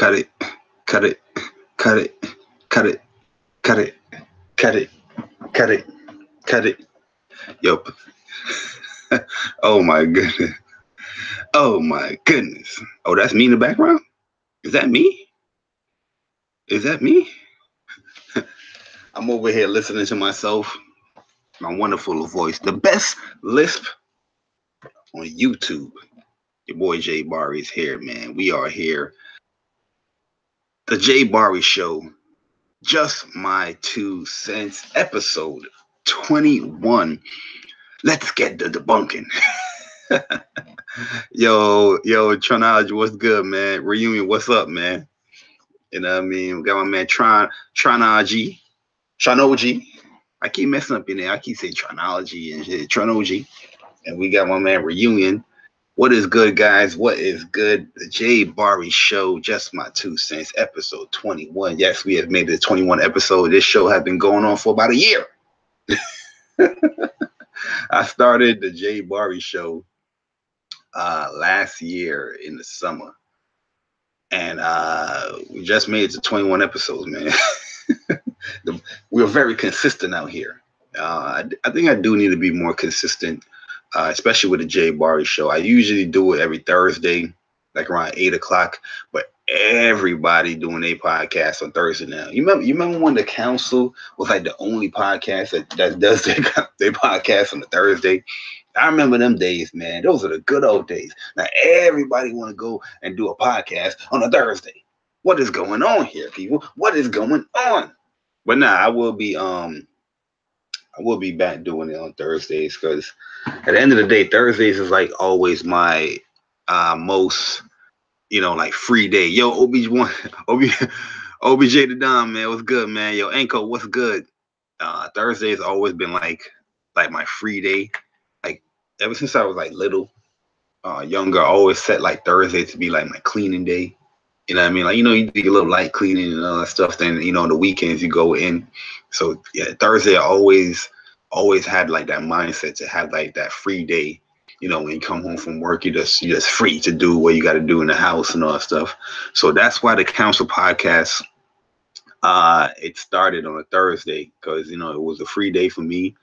cut it, cut it, cut it, cut it, cut it, cut it, cut it, cut it. Yo. Oh my goodness. Oh my goodness. Oh, that's me in the background? Is that me? Is that me? I'm over here listening to myself. My wonderful voice. The best lisp on YouTube. Your boy JayBari is here, man. We are here. The JayBari Show. Just my 2 cents. Episode 21. Let's get the debunking. yo, Tronology, what's good, man? Reunion, what's up, man? You know what I mean? We got my man Tronology. I keep messing up your name. I keep saying Tronology and shit. Tronology. And we got my man Reunion. What is good, guys? What is good? The JayBari Show, just my 2 cents, episode 21. Yes, we have made it 21 episode. This show has been going on for about a year. I started the JayBari Show last year in the summer. And we just made it to 21 episodes, man. We're very consistent out here. I think I do need to be more consistent. Especially with the JayBari Show. I usually do it every Thursday, like around 8 o'clock. But everybody doing a podcast on Thursday now. You remember when the council was like the only podcast that does their podcast on the Thursday? I remember them days, man. Those are the good old days. Now everybody want to go and do a podcast on a Thursday. What is going on here, people? What is going on? But nah, I will be back doing it on Thursdays because at the end of the day, Thursdays is like always my most, like free day. Yo, OBJ the Don, man, what's good, man? Yo, Anko, what's good? Thursdays always been like my free day. Like ever since I was like little, younger, I always set like Thursday to be like my cleaning day. You know what I mean? Like, you do your little light cleaning and all that stuff. Then, the weekends you go in. So yeah, Thursday I always had like that mindset to have like that free day. When you come home from work, you're just free to do what you got to do in the house and all that stuff. So that's why the council podcast, it started on a Thursday because, it was a free day for me.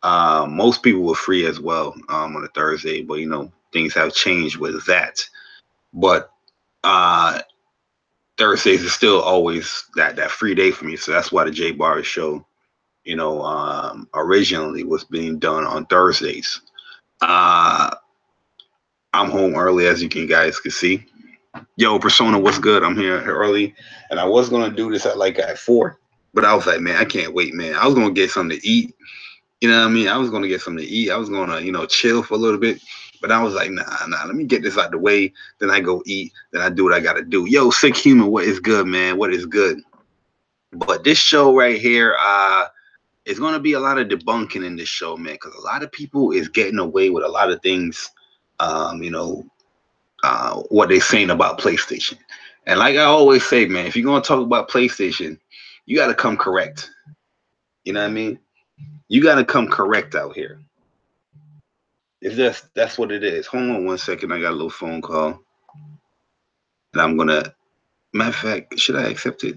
Most people were free as well on a Thursday, but, things have changed with that. But Thursdays is still always that free day for me. So that's why the JayBari Show, originally was being done on Thursdays. I'm home early, as you guys can see. Yo, Persona, what's good? I'm here early. And I was going to do this at 4. But I was like, man, I can't wait, man. I was going to get something to eat. You know what I mean? I was going to get something to eat. I was going to, chill for a little bit. But I was like, nah, let me get this out the way. Then I go eat. Then I do what I got to do. Yo, Sick Human, what is good, man? What is good? But this show right here, it's going to be a lot of debunking in this show, man, because a lot of people is getting away with a lot of things, what they're saying about PlayStation. And like I always say, man, if you're going to talk about PlayStation, you got to come correct. You know what I mean? You got to come correct out here. That's what it is. Hold on 1 second. I got a little phone call. And I'm going to, matter of fact, should I accept it?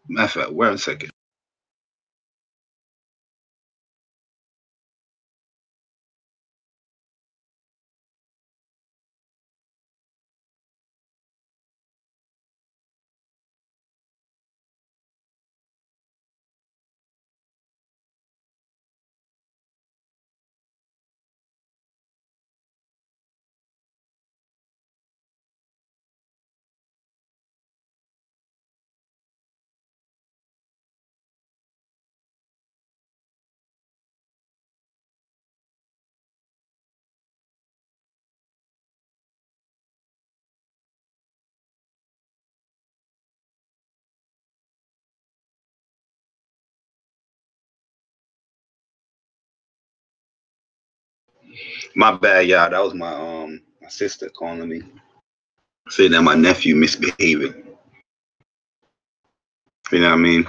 Matter of fact, wait a second. My bad, y'all. That was my sister calling me, saying that my nephew misbehaving. You know what I mean?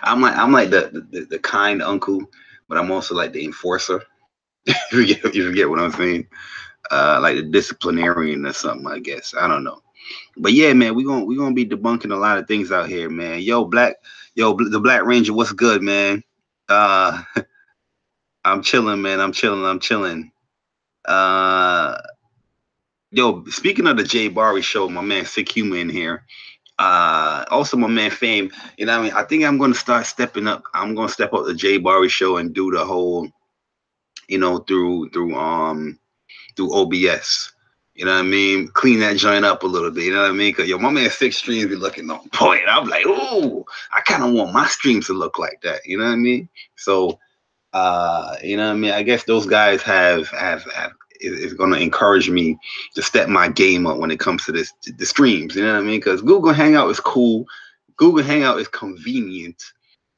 I'm like the kind uncle, but I'm also like the enforcer. if you get what I'm saying, like the disciplinarian or something. I guess I don't know. But yeah, man, we gonna be debunking a lot of things out here, man. The Black Ranger, what's good, man? Uh, I'm chilling, man. I'm chilling. I'm chilling. Uh, speaking of the JayBari Show, my man Sick Humor in here. Also my man Fame. You know what I mean? I think I'm gonna start stepping up. I'm gonna step up the JayBari Show and do the whole, through OBS. You know what I mean? Clean that joint up a little bit. You know what I mean? Cause my man Six Streams be looking on point. I'm like, ooh, I kind of want my streams to look like that. You know what I mean? So, you know what I mean? I guess those guys have is going to encourage me to step my game up when it comes to the streams. You know what I mean? Because Google Hangout is cool. Google Hangout is convenient,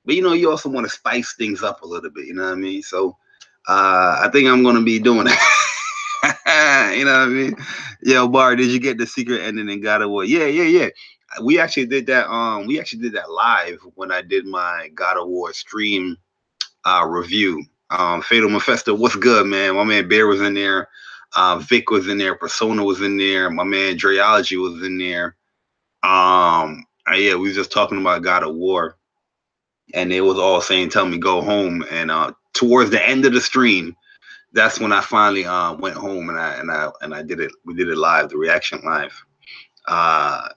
but you also want to spice things up a little bit. You know what I mean? So, I think I'm going to be doing that. You know what I mean? Yo, Bar, did you get the secret ending in God of War? Yeah. We actually did that. We actually did that live when I did my God of War stream review. Fatal Mephisto, what's good, man? My man Bear was in there. Vic was in there. Persona was in there. My man Dreology was in there. Yeah, we was just talking about God of War, and they was all saying, "Tell me go home." And towards the end of the stream, that's when I finally went home and I did it. We did it live, the reaction live.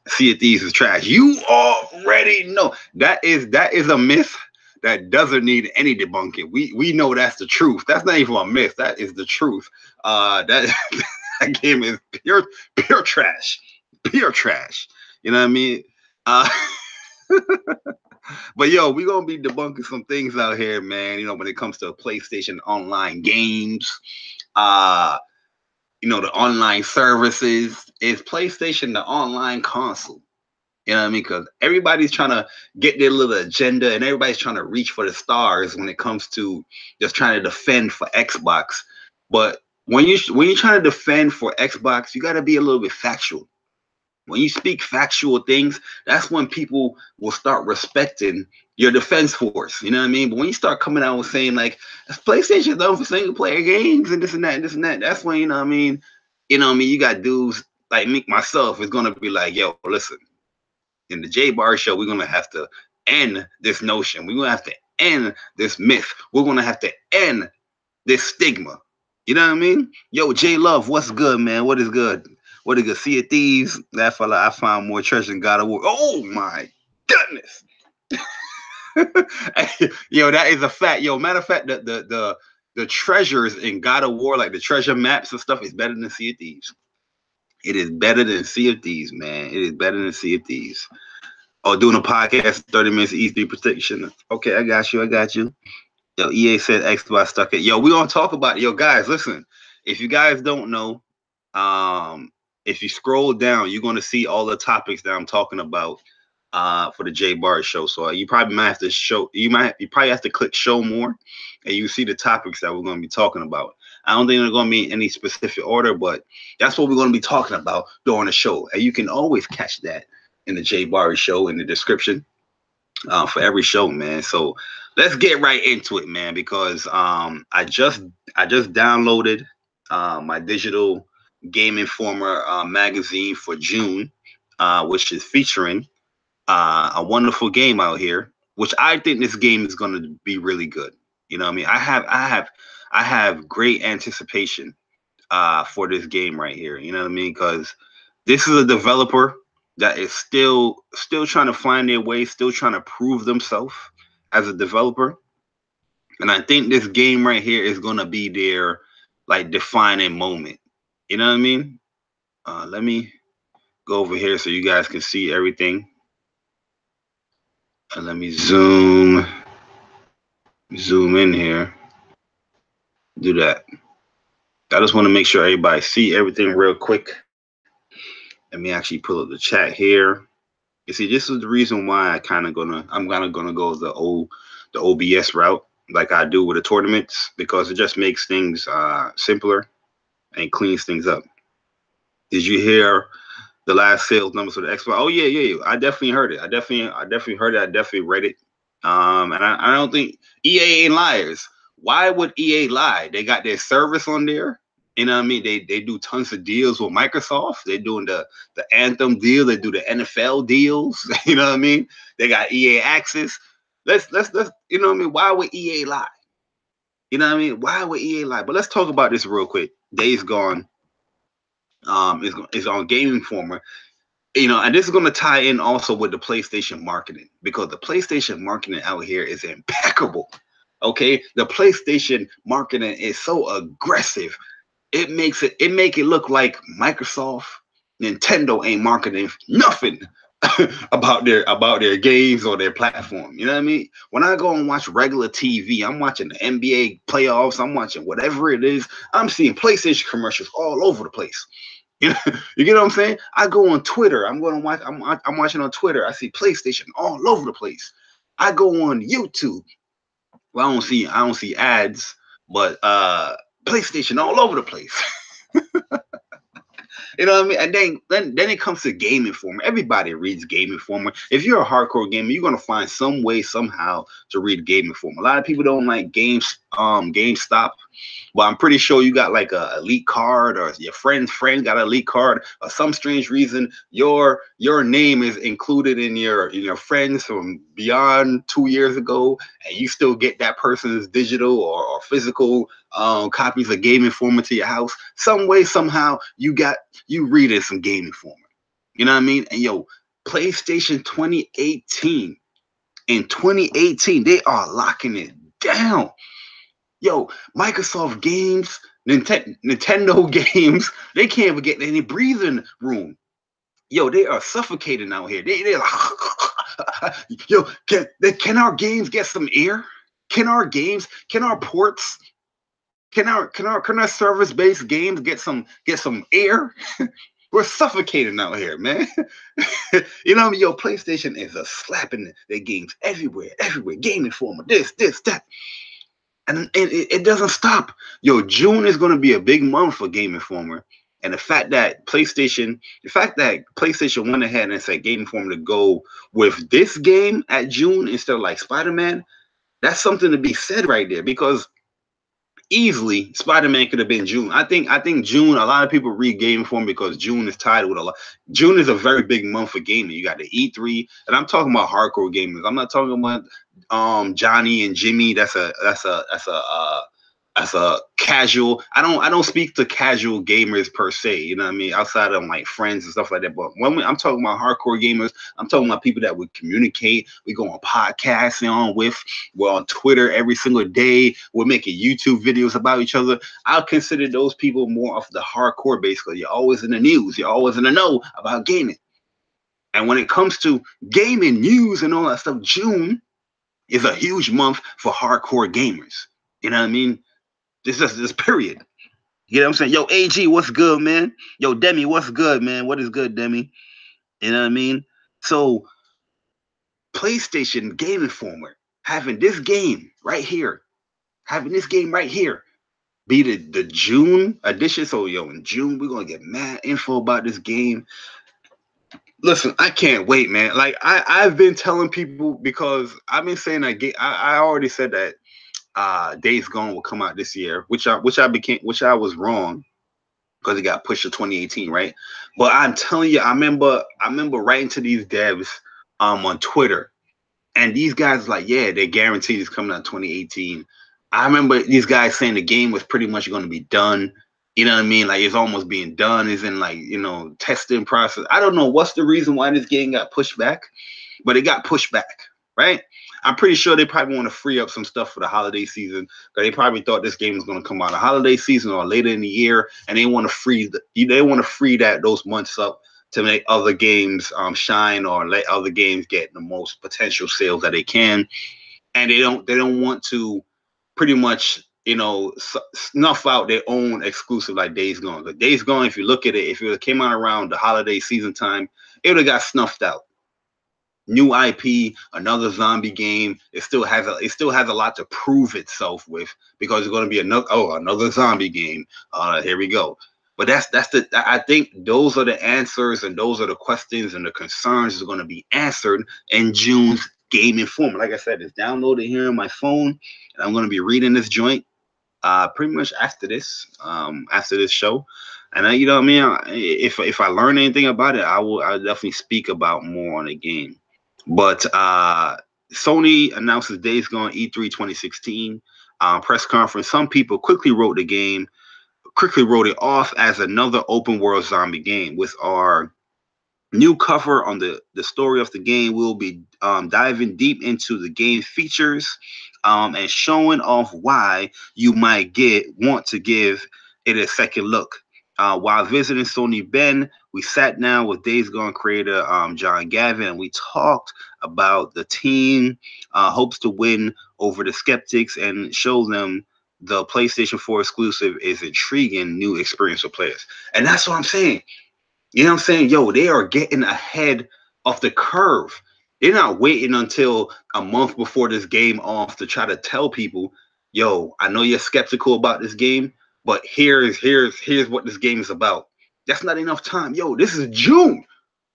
Sea of Thieves is trash. You already know that is a myth that doesn't need any debunking. We know that's the truth. That's not even a myth. That is the truth. That that game is pure trash. Pure trash. You know what I mean? But we gonna be debunking some things out here, man. When it comes to PlayStation online games, the online services. Is PlayStation the online console? You know what I mean? Because everybody's trying to get their little agenda, and everybody's trying to reach for the stars when it comes to just trying to defend for Xbox. But when you're trying to defend for Xbox, you got to be a little bit factual. When you speak factual things, that's when people will start respecting your defense force. You know what I mean? But when you start coming out with saying like PlayStation done for single player games and this and that and this and that, that's when you know what I mean. You got dudes like me, myself, is gonna be like, yo, listen. In the JayBari Show, we're gonna have to end this notion. We're gonna have to end this myth. We're gonna have to end this stigma. You know what I mean? Yo, J Love, what's good, man? What is good? What is good? Sea of Thieves. That fella, I found more treasure in God of War. Oh my goodness. Yo, that is a fact. Yo, matter of fact, the treasures in God of War, like the treasure maps and stuff, is better than Sea of Thieves. It is better than Sea of Thieves, man. It is better than Sea of Thieves. Oh, doing a podcast, 30 minutes E3 protection. Okay, I got you. Yo, EA said Xbox stuck it. Yo, we gonna talk about it. Yo, guys, listen. If you guys don't know, if you scroll down, you're gonna see all the topics that I'm talking about for the JayBari Show. So you probably might have to probably have to click show more, and you see the topics that we're gonna be talking about. I don't think they're gonna be in any specific order, but that's what we're gonna be talking about during the show. And you can always catch that in the JayBari Show in the description for every show, man. So let's get right into it, man, because I just downloaded my digital Game Informer magazine for June, which is featuring a wonderful game out here, which I think this game is going to be really good. You know what I mean? I have great anticipation for this game right here. You know what I mean? Because this is a developer that is still trying to find their way, still trying to prove themselves as a developer. And I think this game right here is going to be their like defining moment. You know what I mean? Let me go over here so you guys can see everything. And let me zoom in here. Do that. I just want to make sure everybody see everything real quick. Let me actually pull up the chat here. You see, this is the reason why I'm kind of gonna go the OBS route like I do with the tournaments, because it just makes things simpler and cleans things up. Did you hear the last sales numbers for the Xbox? Oh yeah. I definitely heard it. I definitely heard it. I definitely read it. And I don't think EA ain't liars. Why would EA lie? They got their service on there. You know what I mean? They do tons of deals with Microsoft. They're doing the Anthem deal. They do the NFL deals. You know what I mean? They got EA access. Let's you know what I mean? Why would EA lie? You know what I mean? Why would EA lie? But let's talk about this real quick. Days Gone is on Game Informer. You know, and this is going to tie in also with the PlayStation marketing, because the PlayStation marketing out here is impeccable. Okay, the PlayStation marketing is so aggressive. It make it look like Microsoft, Nintendo ain't marketing nothing about their games or their platform. You know what I mean? When I go and watch regular TV, I'm watching the NBA playoffs, I'm watching whatever it is, I'm seeing PlayStation commercials all over the place. You know, you get what I'm saying? I go on Twitter. I'm going to watch. I'm watching on Twitter. I see PlayStation all over the place. I go on YouTube. Well, I don't see ads, but PlayStation all over the place. You know what I mean? And then it comes to Game Informer. Everybody reads Game Informer. If you're a hardcore gamer, you're gonna find some way somehow to read Game Informer. A lot of people don't like GameStop, but I'm pretty sure you got like a elite card, or your friend got an elite card, or some strange reason your name is included in your friends from beyond 2 years ago, and you still get that person's digital or physical copies of Game Informer to your house. Some way, somehow, you reading some Game Informer. You know what I mean? And yo, PlayStation 2018. In 2018, they are locking it down. Yo, Microsoft games, Nintendo games, they can't even get any breathing room. Yo, they are suffocating out here. They're like, yo, can our games get some air? Can our ports, can our service-based games get some air? We're suffocating out here, man. You know what I mean? Yo, PlayStation is slapping their games everywhere. Game Informer, this, that. And it doesn't stop. Yo, June is going to be a big month for Game Informer. And the fact that PlayStation went ahead and said Game Informer to go with this game at June instead of like Spider-Man, that's something to be said right there, because easily Spider-Man could have been June. I think June, a lot of people read Game Informer because June is tied with a lot. June is a very big month for gaming. You got the E3, and I'm talking about hardcore gamers. I'm not talking about Johnny and Jimmy. That's a casual. I don't speak to casual gamers per se. You know what I mean? Outside of like friends and stuff like that. But I'm talking about hardcore gamers, I'm talking about people that would communicate. We go on podcasts with. We're on Twitter every single day. We're making YouTube videos about each other. I'll consider those people more of the hardcore base, because you're always in the news. You're always in the know about gaming. And when it comes to gaming news and all that stuff, June is a huge month for hardcore gamers. You know what I mean? This period. You know what I'm saying? Yo, AG, what's good, man? Yo, Demi, what's good, man? What is good, Demi? You know what I mean? So, PlayStation Game Informer having this game right here, be the June edition. So, yo, in June, we're going to get mad info about this game. Listen, I can't wait, man. Like, I've been telling people, because I've been saying that I already said that Days Gone will come out this year, which I was wrong, because it got pushed to 2018, right? But I'm telling you, I remember writing to these devs on Twitter, and these guys like, yeah, they're guaranteed it's coming out 2018. I remember these guys saying the game was pretty much going to be done. You know what I mean? Like, it's almost being done. It's in like, testing process. I don't know what's the reason why this game got pushed back, but it got pushed back, right? I'm pretty sure they probably want to free up some stuff for the holiday season, because they probably thought this game was going to come out the holiday season or later in the year, and they want to free those months up to make other games shine, or let other games get the most potential sales that they can. And they don't want to pretty much snuff out their own exclusive like Days Gone. But Days Gone, if you look at it, if it came out around the holiday season time, it would have got snuffed out. New IP, another zombie game. It still has a lot to prove itself with, because it's going to be another zombie game. Here we go. But I think those are the answers, and those are the questions and the concerns that are going to be answered in June's Game Informer. Like I said, it's downloaded here on my phone, and I'm going to be reading this joint. pretty much after this show. And you know what I mean, if I learn anything about it, I'll definitely speak about more on the game. But Sony announces Days Gone E3 2016 press conference. Some people quickly wrote it off as another open world zombie game. With our new cover on the story of the game, we'll be diving deep into the game features and showing off why you might want to give it a second look. While visiting Sony Bend, we sat down with Days Gone creator John Gavin, and we talked about the team hopes to win over the skeptics and show them the PlayStation 4 exclusive is intriguing new experience for players. And that's what I'm saying. You know what I'm saying? Yo, they are getting ahead of the curve. They're not waiting until a month before this game off to try to tell people, yo, I know you're skeptical about this game, but here's what this game is about. That's not enough time. Yo, this is June.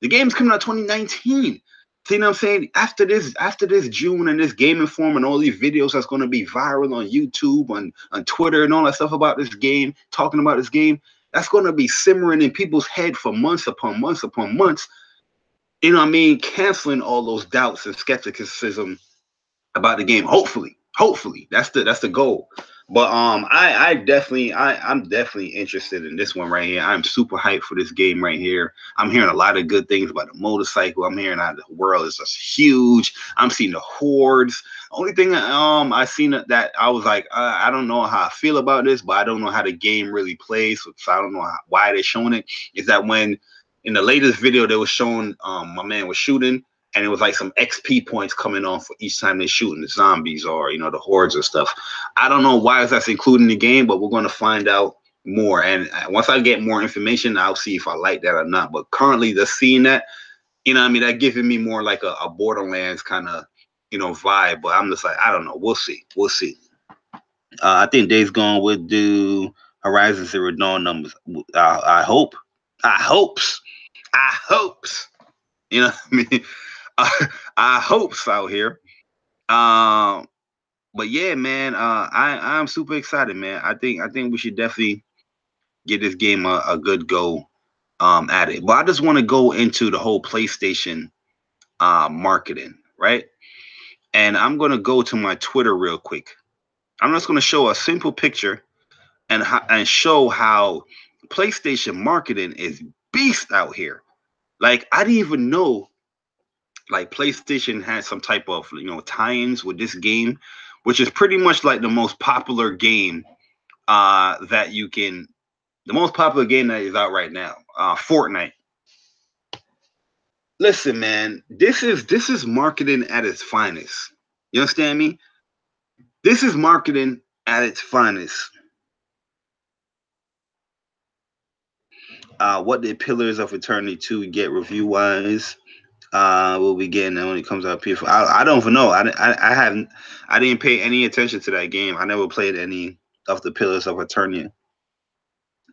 The game's coming out 2019. See what I'm saying? After this June and this Game Inform and all these videos that's going to be viral on YouTube, on Twitter and all that stuff about this game, talking about this game, that's going to be simmering in people's head for months upon months upon months. You know what I mean? Canceling all those doubts and skepticism about the game. Hopefully that's the goal. But I'm definitely interested in this one right here. I'm super hyped for this game right here. I'm hearing a lot of good things about the motorcycle. I'm hearing how the world is just huge. I'm seeing the hordes. Only thing I seen that I was like, I don't know how I feel about this, but I don't know how the game really plays, so I don't know why they're showing it. Is that when in the latest video they was showing my man was shooting, and it was like some XP points coming on for each time they're shooting the zombies or, you know, the hordes or stuff. I don't know why that's included in the game, but we're going to find out more. And once I get more information, I'll see if I like that or not. But currently, just seeing that, you know what I mean, that giving me more like a Borderlands kind of, you know, vibe. But I'm just like, I don't know. We'll see. I think Days Gone would do Horizon Zero Dawn numbers. I hope. I hopes. You know what I mean? I hopes out here. But yeah, man, I'm super excited, man. I think we should definitely give this game a good go at it. But I just want to go into the whole PlayStation marketing, right? And I'm gonna go to my Twitter real quick. I'm just gonna show a simple picture and show how PlayStation marketing is beast out here. Like I didn't even know like PlayStation had some type of, you know, tie-ins with this game, which is pretty much like the most popular game that is out right now, Fortnite. Listen, man, this is marketing at its finest. You understand me? This is marketing at its finest. What did Pillars of Eternity 2 get review-wise? We'll be getting that when it comes out. Beautiful. I don't even know. I didn't pay any attention to that game. I never played any of the Pillars of Eternity.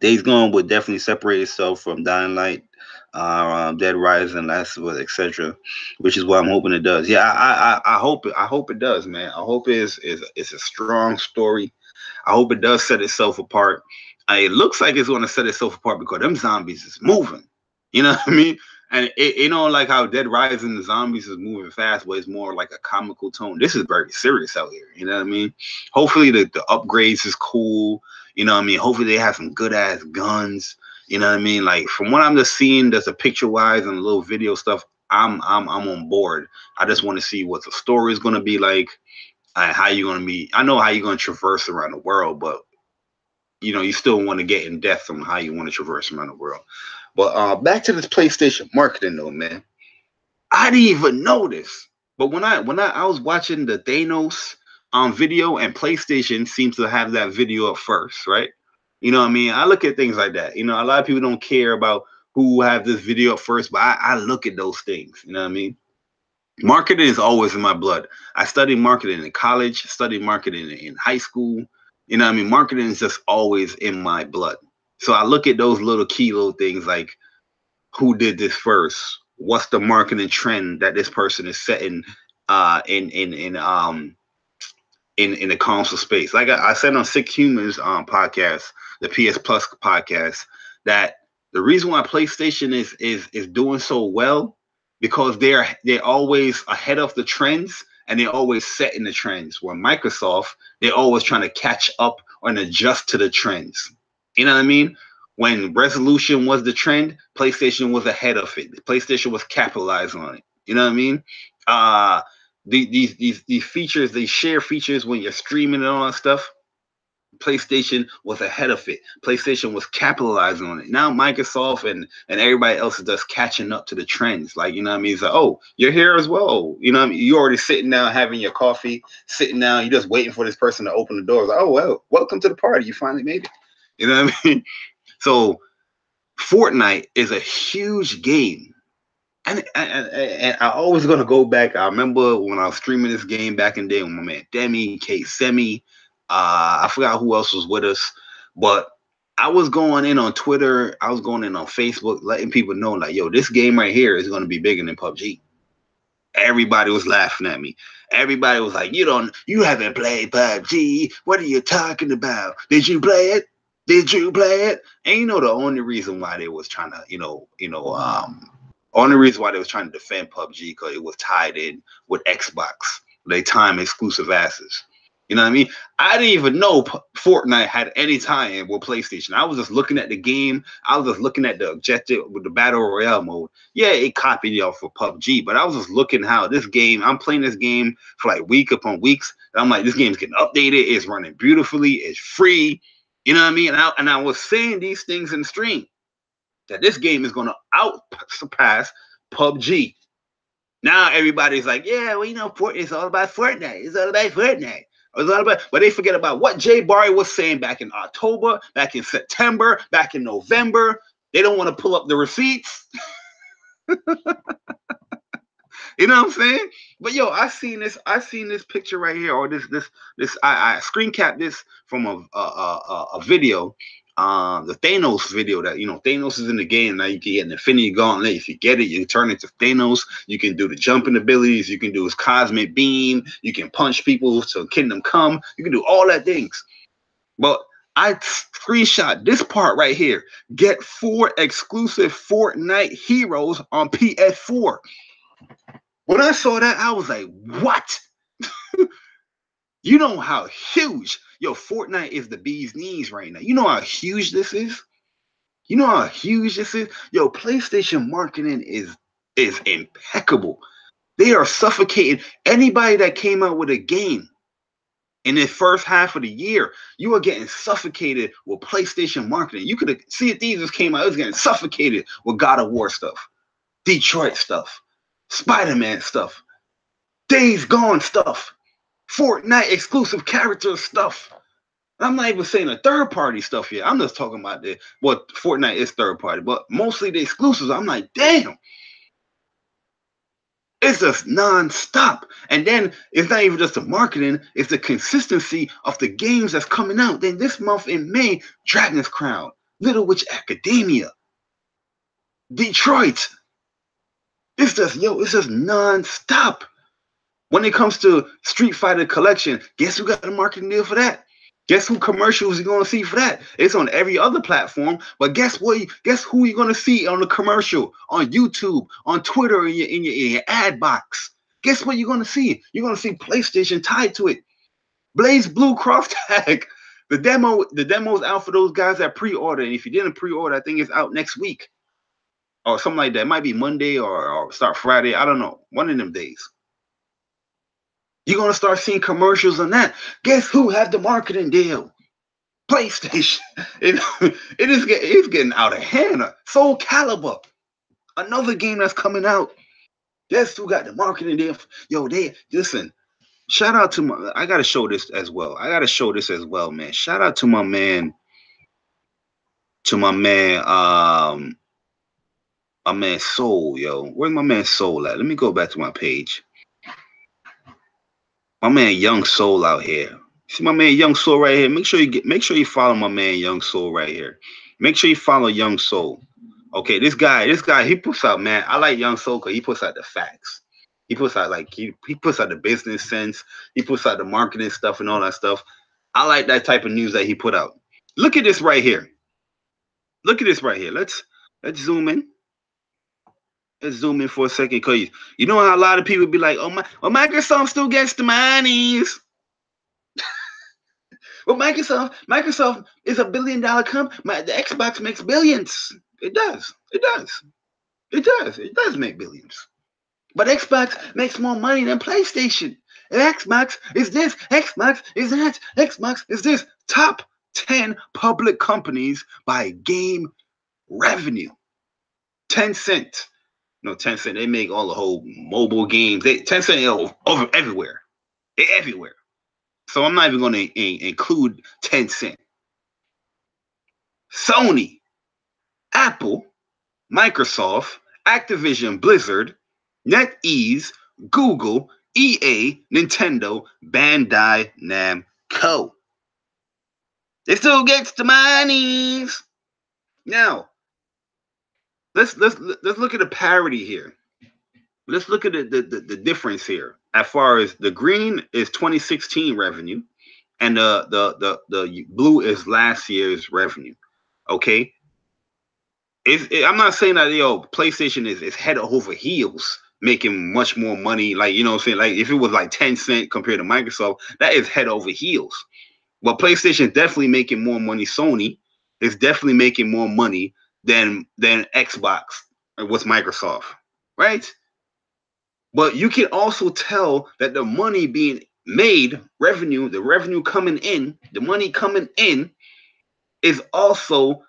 Days Gone would definitely separate itself from Dying Light, Dead Rising, Last of Us, etc., which is what I'm hoping it does. Yeah, I hope it does, man. I hope it's a strong story. I hope it does set itself apart. It looks like it's going to set itself apart because them zombies is moving. You know what I mean? And you know, like how Dead Rising, the zombies is moving fast, but it's more like a comical tone. This is very serious out here. You know what I mean? Hopefully the upgrades is cool. You know what I mean? Hopefully they have some good ass guns. You know what I mean? Like from what I'm just seeing, there's a picture wise and a little video stuff. I'm on board. I just want to see what the story is going to be like. How you going to be? I know how you're going to traverse around the world, but you know you still want to get in depth on how you want to traverse around the world. But back to this PlayStation marketing though, man. I didn't even know this. But when I was watching the Thanos video, and PlayStation seems to have that video up first, right? You know what I mean? I look at things like that. You know, a lot of people don't care about who have this video up first, but I look at those things. You know what I mean? Marketing is always in my blood. I studied marketing in college, studied marketing in high school. You know what I mean? Marketing is just always in my blood. So I look at those little key little things like who did this first? What's the marketing trend that this person is setting in the console space. Like I said on Sick Humans podcast, the PS Plus podcast, that the reason why PlayStation is doing so well, because they're always ahead of the trends, and they're always setting the trends. Where Microsoft, they're always trying to catch up and adjust to the trends. You know what I mean? When resolution was the trend, PlayStation was ahead of it. PlayStation was capitalizing on it. You know what I mean? These features, they share features when you're streaming and all that stuff. PlayStation was ahead of it. PlayStation was capitalizing on it. Now Microsoft and everybody else is just catching up to the trends. Like, you know what I mean? It's like, oh, you're here as well. You know what I mean? You're already sitting down having your coffee, sitting down, you're just waiting for this person to open the door. It's like, oh, well, welcome to the party. You finally made it. You know what I mean? So Fortnite is a huge game. And I always gonna go back. I remember when I was streaming this game back in the day with my man Demi, K Semi, I forgot who else was with us, but I was going in on Twitter, I was going in on Facebook, letting people know, like, yo, this game right here is gonna be bigger than PUBG. Everybody was laughing at me. Everybody was like, you haven't played PUBG. What are you talking about? Did you play it? Did you play it? And the only reason why they was trying to, only reason why they was trying to defend PUBG, because it was tied in with Xbox. They time exclusive asses. You know what I mean? I didn't even know Fortnite had any tie-in with PlayStation. I was just looking at the game. I was just looking at the objective with the Battle Royale mode. Yeah, it copied it off of PUBG, but I was just looking how this game, I'm playing this game for like week upon weeks. And I'm like, this game's getting updated. It's running beautifully. It's free. You know what I mean? And I was saying these things in the stream, that this game is going to out-surpass PUBG. Now everybody's like, yeah, well, it's all about Fortnite. It's all about Fortnite. It's all about, but they forget about what JayBari was saying back in October, back in September, back in November. They don't want to pull up the receipts. You know what I'm saying? But yo, I seen this picture right here, or this I screen capped this from a video. The Thanos video that, Thanos is in the game. Now you can get an Infinity Gauntlet. If you get it, you can turn into Thanos. You can do the jumping abilities. You can do his cosmic beam. You can punch people to Kingdom Come. You can do all that things. But I screenshot this part right here. Get 4 exclusive Fortnite heroes on PS4. When I saw that, I was like, what? You know how huge, Fortnite is the bee's knees right now. You know how huge this is? You know how huge this is? PlayStation marketing is impeccable. They are suffocating anybody that came out with a game in the first half of the year. You are getting suffocated with PlayStation marketing. You could have Sea of Thieves just came out. It was getting suffocated with God of War stuff, Detroit stuff, Spider-Man stuff, Days Gone stuff, Fortnite exclusive character stuff. I'm not even saying the third-party stuff here. I'm just talking about Fortnite is third-party, but mostly the exclusives. I'm like, damn. It's just non-stop. And then it's not even just the marketing, it's the consistency of the games that's coming out. Then this month in May, Dragon's Crown, Little Witch Academia, Detroit. It's just non-stop. When it comes to Street Fighter Collection, guess who got the marketing deal for that? Guess who commercials you're going to see for that? It's on every other platform, but guess who you're going to see on the commercial? On YouTube, on Twitter, in your ad box. Guess what you're going to see? You're going to see PlayStation tied to it. Blaze Blue cross tag. The demo's out for those guys that pre-order. And if you didn't pre-order, I think it's out next week. Or something like that. It might be Monday or start Friday. I don't know. One of them days. You're going to start seeing commercials on that. Guess who had the marketing deal? PlayStation. It's getting out of hand. Soul Calibur. Another game that's coming out. Guess who got the marketing deal? Listen. Shout out to I got to show this as well. Man. Shout out to my man. My man Soul, yo. Where's my man Soul at? Let me go back to my page. My man Young Soul out here. See my man Young Soul right here. Make sure you follow my man Young Soul right here. Make sure you follow Young Soul. Okay, this guy, he puts out, man. I like Young Soul because he puts out the facts. He puts out like he puts out the business sense. He puts out the marketing stuff and all that stuff. I like that type of news that he put out. Look at this right here. Look at this right here. Let's zoom in. Let's zoom in for a second, cause you know how a lot of people be like, "Oh my, well, Microsoft still gets the monies." Well, Microsoft is $1 billion company. The Xbox makes billions. It does. It does. It does. It does make billions. But Xbox makes more money than PlayStation. And Xbox is this. Xbox is that. Xbox is this. Top 10 public companies by game revenue. Tencent. No, Tencent, they make all the whole mobile games. Tencent, over everywhere. They're everywhere. So I'm not even going to include Tencent. Sony, Apple, Microsoft, Activision Blizzard, NetEase, Google, EA, Nintendo, Bandai Namco. It still gets the monies. Now, let's look at the parity here. Let's look at the difference here. As far as the green is 2016 revenue, and the blue is last year's revenue. Okay. I'm not saying that PlayStation is head over heels making much more money. Like, you know what I'm saying? Like, if it was like 10 cents compared to Microsoft, that is head over heels. But PlayStation is definitely making more money. Sony is definitely making more money than Xbox and what's Microsoft, right? But you can also tell that the money being made, the revenue coming in, the money coming in is also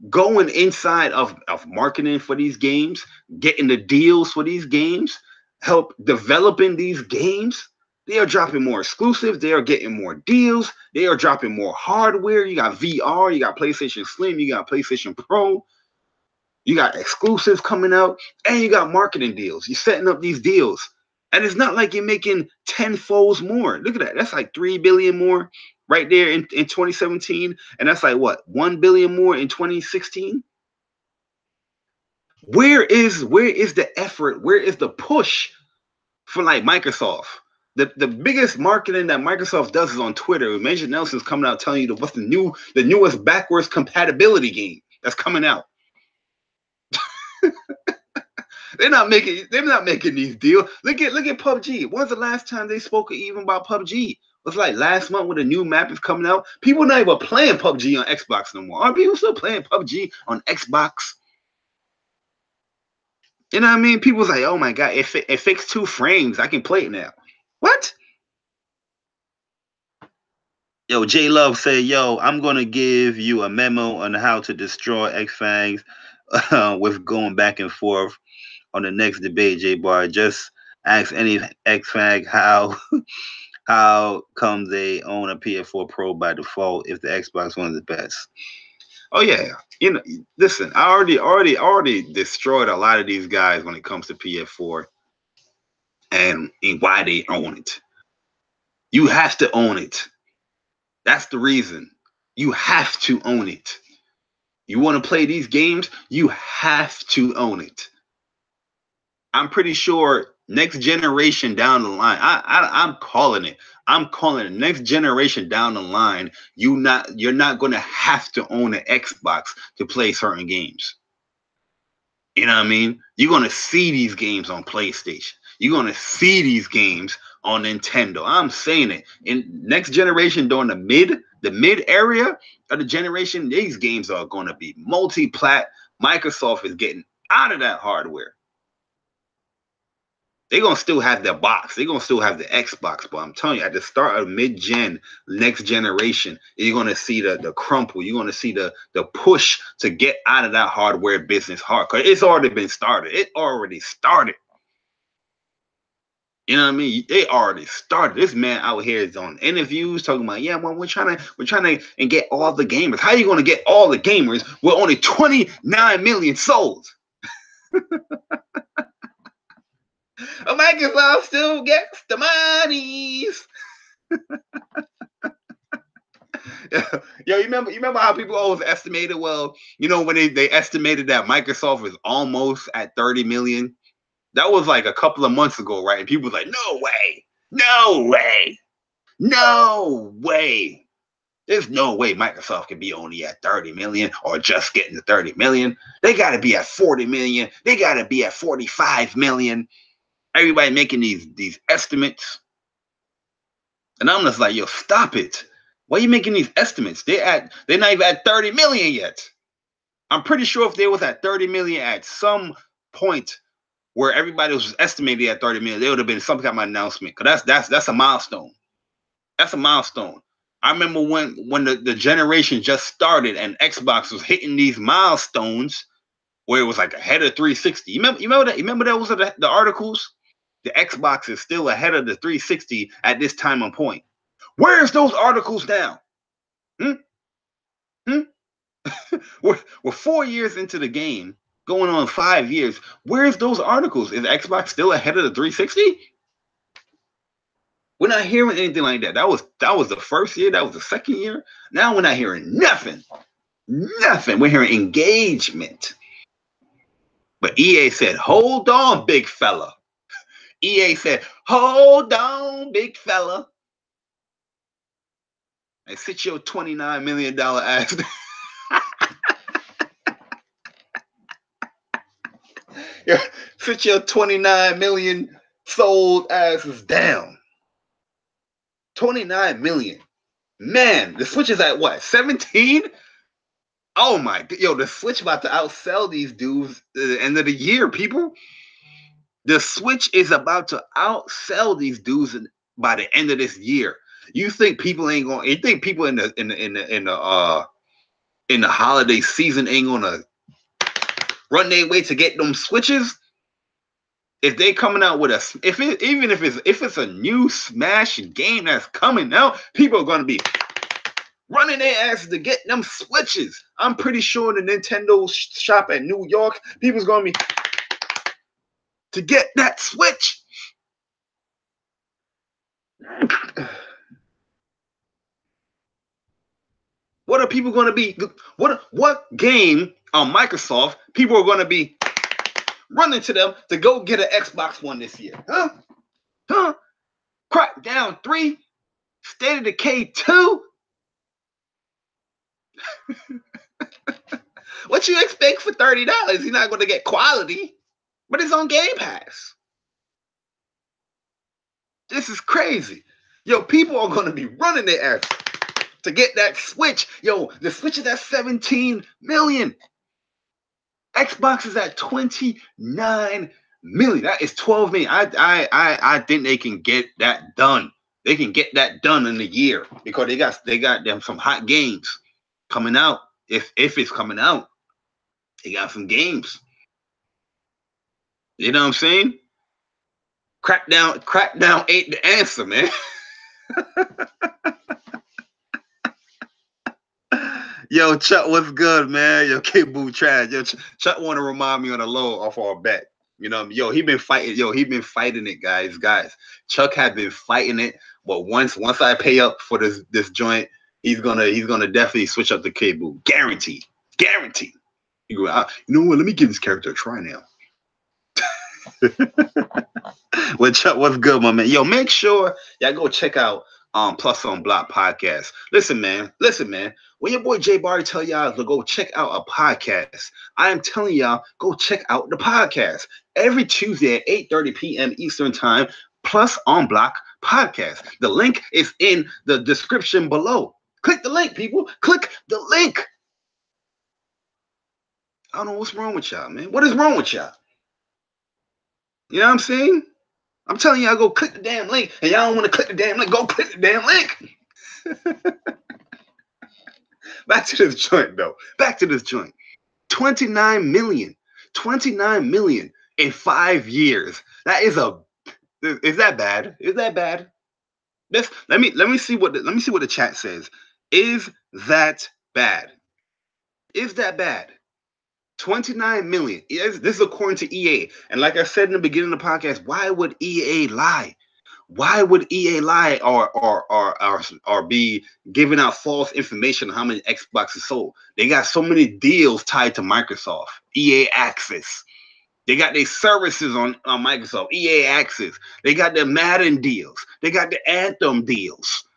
going inside of marketing for these games, getting the deals for these games, help developing these games. They are dropping more exclusives. They are getting more deals. They are dropping more hardware. You got VR, you got PlayStation Slim, you got PlayStation Pro, you got exclusives coming out, and you got marketing deals. You're setting up these deals. And it's not like you're making 10 folds more. Look at that. That's like 3 billion more right there in 2017. And that's like what? 1 billion more in 2016. Where is the effort? Where is the push for like Microsoft? The biggest marketing that Microsoft does is on Twitter. Major Nelson's coming out telling you what's the newest backwards compatibility game that's coming out. They're not making these deals. Look at PUBG. When's the last time they spoke even about PUBG? It was like last month when the new map is coming out. People not even playing PUBG on Xbox no more. Are people still playing PUBG on Xbox? You know what I mean? People's like, oh my God, it fixed 2 frames. I can play it now. What? Yo, J Love said, yo, I'm going to give you a memo on how to destroy X-Fags with going back and forth on the next debate, JayBari. Just ask any X-Fag how come they own a PS4 Pro by default if the Xbox One is the best. Oh yeah, you know, listen, I already destroyed a lot of these guys when it comes to PS4 and why they own it. You have to own it. That's the reason. You have to own it. You want to play these games, you have to own it. I'm pretty sure next generation down the line, I'm calling it. I'm calling it next generation down the line. You're not going to have to own an Xbox to play certain games. You know what I mean? You're going to see these games on PlayStation. You're going to see these games on Nintendo. I'm saying it. In next generation, during the mid area of the generation, these games are going to be multi-plat. Microsoft is getting out of that hardware. They're going to still have their box. They're going to still have the Xbox. But I'm telling you, at the start of mid-gen, next generation, you're going to see the crumple. You're going to see the push to get out of that hardware business hard. Because it's already been started. It already started. You know what I mean? They already started. This man out here is on interviews talking about, yeah, well, we're trying to and get all the gamers. How are you going to get all the gamers with only 29 million sold? Microsoft still gets the monies. Yo, you remember how people always estimated? Well, you know, when they estimated that Microsoft is almost at 30 million, That was like a couple of months ago, right? And people were like, no way, no way, no way. There's no way Microsoft can be only at 30 million or just getting to 30 million. They got to be at 40 million. They got to be at 45 million. Everybody making these estimates. And I'm just like, yo, stop it. Why are you making these estimates? They're not even at 30 million yet. I'm pretty sure if they was at 30 million at some point where everybody was estimated at 30 million, there would have been some kind of announcement. Because that's a milestone. That's a milestone. I remember when the generation just started and Xbox was hitting these milestones where it was like ahead of 360. You remember that? You remember that was the articles? The Xbox is still ahead of the 360 at this time and point. Where's those articles now? We're 4 years into the game, going on 5 years. Where's those articles? Is Xbox still ahead of the 360? We're not hearing anything like that. That was the first year. That was the second year. Now we're not hearing nothing. Nothing. We're hearing engagement. But EA said, hold on, big fella. EA said, hold on, big fella. And sit your $29 million ass. Sit your 29 million sold asses down. 29 million. Man, the Switch is at what? 17? Oh my, yo, the Switch about to outsell these dudes at the end of the year, people. The Switch is about to outsell these dudes by the end of this year. You think people ain't going? You think people in the holiday season ain't gonna run their way to get them Switches? If they coming out with even if it's a new Smash game that's coming out, people are gonna be running their asses to get them Switches. I'm pretty sure the Nintendo shop at New York, people's gonna be to get that Switch. What are people going to be? What game on Microsoft people are going to be running to them to go get an Xbox One this year? Huh? Crackdown 3? State of Decay 2? What you expect for $30? You're not going to get quality, but it's on Game Pass. This is crazy. Yo, people are going to be running their ass to get that Switch. Yo, the Switch is at 17 million. Xbox is at 29 million. That is 12 million. I think they can get that done. They can get that done in a year because they got them some hot games coming out. If it's coming out, they got some games. You know what I'm saying? Crackdown ain't the answer, man. Yo, Chuck, what's good, man? Yo, K-Boo trash. Yo, Chuck want to remind me on the low off our bet. You know, yo, he been fighting. Yo, he been fighting it, guys. Chuck had been fighting it, but once I pay up for this joint, he's gonna definitely switch up to K-Boo. Guaranteed. You go, you know what? Let me give this character a try now. Well, Chuck, what's good, my man? Yo, make sure y'all go check out Plus on Block podcast. Listen, man. When your boy JayBari tell y'all to go check out a podcast, I am telling y'all, go check out the podcast. Every Tuesday at 8:30 p.m. Eastern Time, Plus on Block podcast. The link is in the description below. Click the link, people. Click the link. I don't know what's wrong with y'all, man. What is wrong with y'all? You know what I'm saying? I'm telling y'all, go click the damn link, and y'all don't want to click the damn link. Go click the damn link. Back to this joint, though. 29 million. 29 million in 5 years. Is that bad? Is that bad? Let me see what the chat says. Is that bad? Is that bad? 29 million. This is according to EA. And like I said in the beginning of the podcast, why would EA lie? Why would EA lie or be giving out false information on how many Xboxes sold? They got so many deals tied to Microsoft, EA Access. They got their services on Microsoft, EA Access. They got their Madden deals. They got the Anthem deals.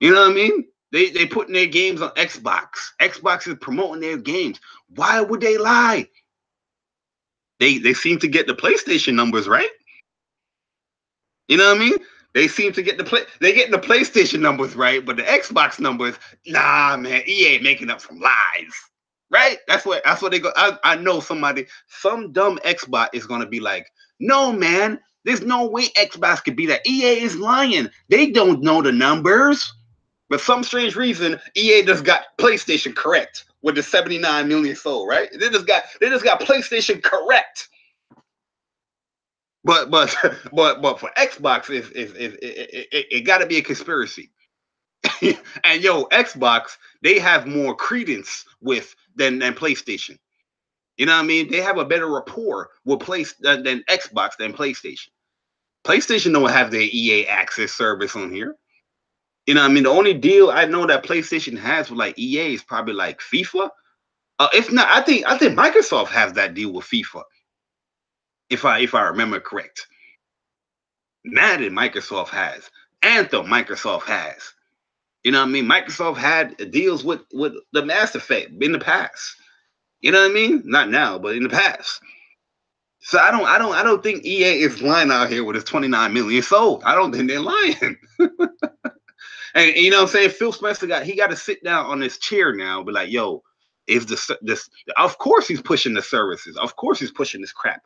You know what I mean? They putting their games on Xbox. Xbox is promoting their games. Why would they lie? They seem to get the PlayStation numbers right. You know what I mean? They seem to get the PlayStation numbers right, but the Xbox numbers, nah, man, EA making up some lies. Right? That's what they go. I know some dumb Xbox is gonna be like, no, man, there's no way Xbox could be that. EA is lying. They don't know the numbers. But some strange reason, EA just got PlayStation correct with the 79 million sold, right? They just got PlayStation correct. But for Xbox, it got to be a conspiracy. And yo, Xbox, they have more credence with than PlayStation. You know what I mean? They have a better rapport with than Xbox than PlayStation. PlayStation don't have their EA Access service on here. You know what I mean? The only deal I know that PlayStation has with like EA is probably like FIFA. If not, I think Microsoft has that deal with FIFA. If I remember correct. Madden Microsoft has. Anthem Microsoft has. You know what I mean? Microsoft had deals with the Mass Effect in the past. You know what I mean? Not now, but in the past. So I don't think EA is lying out here with his 29 million sold. I don't think they're lying. And you know what I'm saying? Phil Spencer got to sit down on his chair now and be like, yo, is this of course he's pushing the services. Of course he's pushing this crap.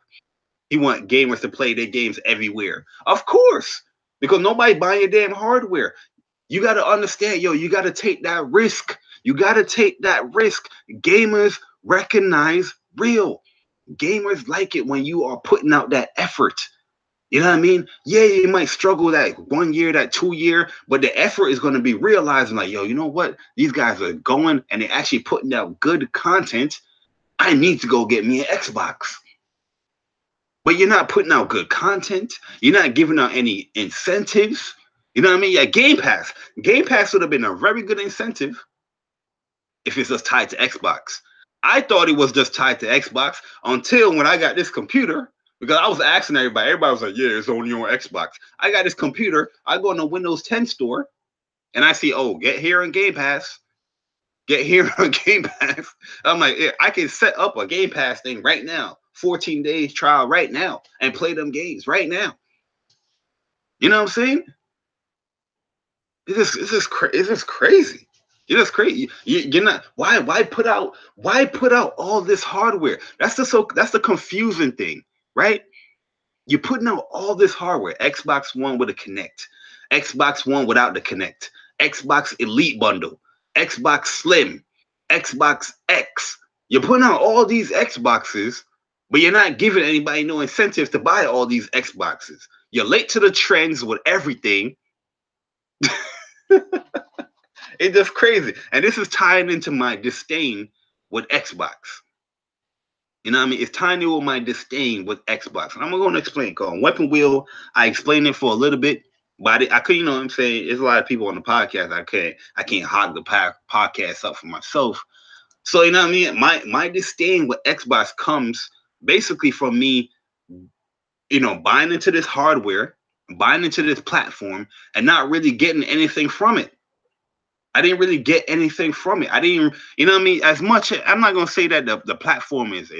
He want gamers to play their games everywhere. Of course. Because nobody buying your damn hardware. You got to understand, yo, you got to take that risk. You got to take that risk. Gamers recognize real. Gamers like it when you are putting out that effort. You know what I mean? Yeah, you might struggle that 1 year, that 2 year, but the effort is going to be realizing like, yo, you know what? These guys are going and they're actually putting out good content. I need to go get me an Xbox. But you're not putting out good content. You're not giving out any incentives. You know what I mean? Yeah, Game Pass. Game Pass would have been a very good incentive if it's just tied to Xbox. I thought it was just tied to Xbox until when I got this computer. Because I was asking everybody. Everybody was like, yeah, it's only on Xbox. I got this computer. I go in the Windows 10 store, and I see, oh, get here on Game Pass. Get here on Game Pass. I'm like, yeah, I can set up a Game Pass thing right now. 14 days trial right now and play them games right now. You know what I'm saying? It's just crazy. You're just crazy. You're not. Why put out all this hardware? That's the confusing thing, right? You're putting out all this hardware. Xbox One with a Kinect, Xbox One without the Kinect, Xbox Elite Bundle, Xbox Slim, Xbox X. You're putting out all these Xboxes, but you're not giving anybody no incentive to buy all these Xboxes. You're late to the trends with everything. It's just crazy. And this is tying into my disdain with Xbox. You know what I mean? It's tying in with my disdain with Xbox. And I'm going to explain. Called Weapon Wheel. I explained it for a little bit, but I couldn't, you know what I'm saying? There's a lot of people on the podcast. I can't hog the podcast up for myself. So, you know what I mean? My disdain with Xbox comes basically from me, you know, buying into this hardware, buying into this platform, and not really getting anything from it. I didn't really get anything from it. I didn't, you know what I mean? As much, I'm not gonna say that the platform is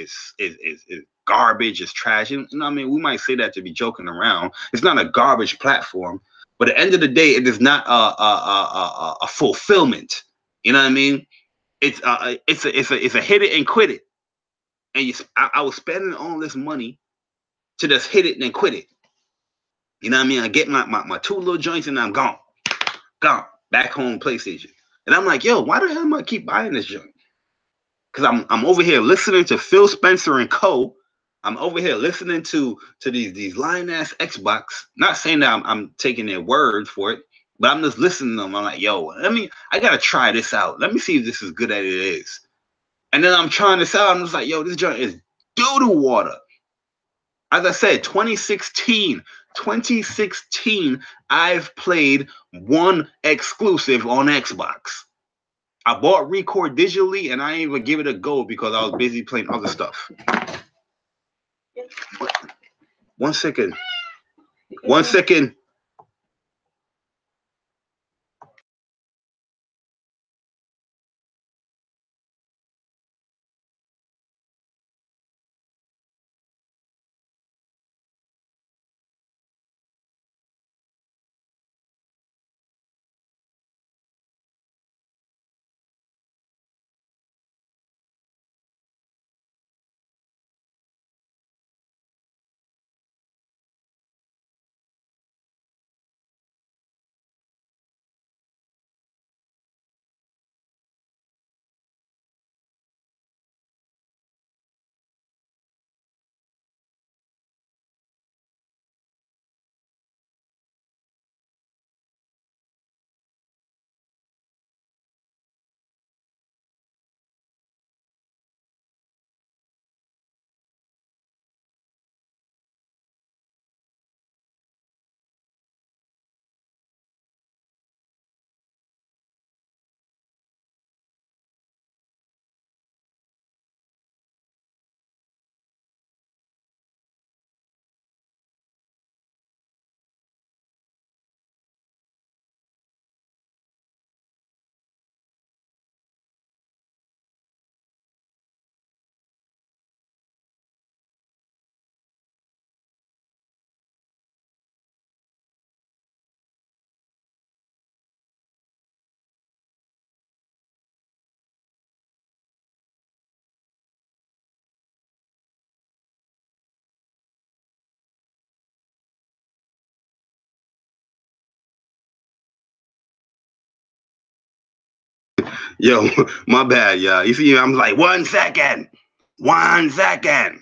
garbage, is trash. You know what I mean? We might say that to be joking around. It's not a garbage platform, but at the end of the day, it is not a fulfillment. You know what I mean? It's a hit it and quit it. And I was spending all this money to just hit it and quit it. You know what I mean? I get my two little joints and I'm gone. Back home PlayStation. And I'm like, yo, why the hell am I keep buying this joint? Because I'm over here listening to Phil Spencer and co. I'm over here listening to these lying ass Xbox. Not saying that I'm taking their word for it, but I'm just listening to them. I'm like, yo, I gotta try this out. Let me see if this is good as it is. And then I'm trying this out. I'm just like, yo, this joint is doo-doo water. As I said, 2016, I've played one exclusive on Xbox. I bought Record digitally, and I didn't even give it a go because I was busy playing other stuff. 1 second. 1 second. Yo, my bad, y'all. You see, I'm like 1 second. 1 second.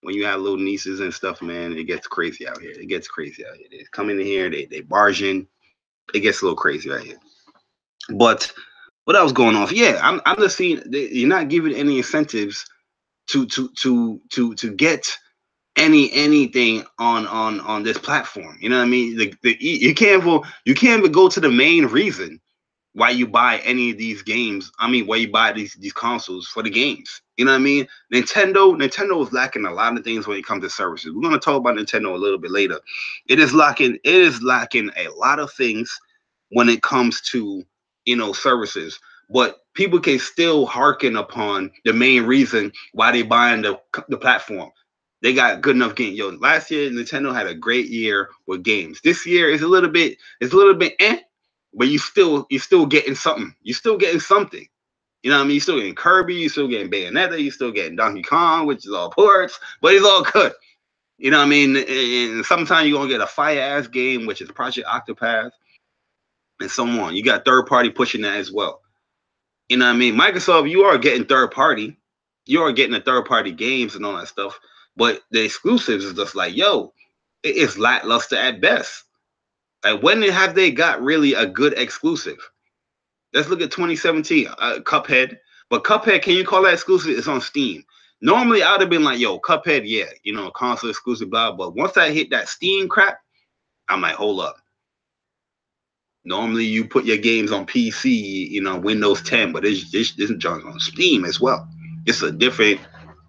When you have little nieces and stuff, man, it gets crazy out here. It gets crazy out here. They come in here, they barge in. It gets a little crazy out here. But what else going on? Yeah, I'm just seeing you're not giving any incentives to get anything on this platform. You know what I mean? You can't even go to the main reason why you buy any of these games. I mean, why you buy these consoles for the games. You know what I mean? Nintendo is lacking a lot of things when it comes to services. We're gonna talk about Nintendo a little bit later. It is lacking a lot of things when it comes to services. But people can still hearken upon the main reason why they buying the platform. They got good enough games. Yo, last year Nintendo had a great year with games. This year is a little bit but you still getting something. You still getting something. You know what I mean? You still getting Kirby, you still getting Bayonetta, you still getting Donkey Kong, which is all ports, but it's all good. You know what I mean? And sometimes you're gonna get a fire ass game, which is Project Octopath, and so on. You got third party pushing that as well. You know what I mean? Microsoft, you are getting third party, you are getting the third party games and all that stuff, but the exclusives is just like, yo, it is lackluster at best. Like, when have they got really a good exclusive? Let's look at 2017, Cuphead. But Cuphead, can you call that exclusive? It's on Steam. Normally, I would have been like, yo, Cuphead, yeah, console exclusive, blah. But once I hit that Steam crap, I'm like, hold up. Normally, you put your games on PC, Windows 10, but this junk on Steam as well. It's a different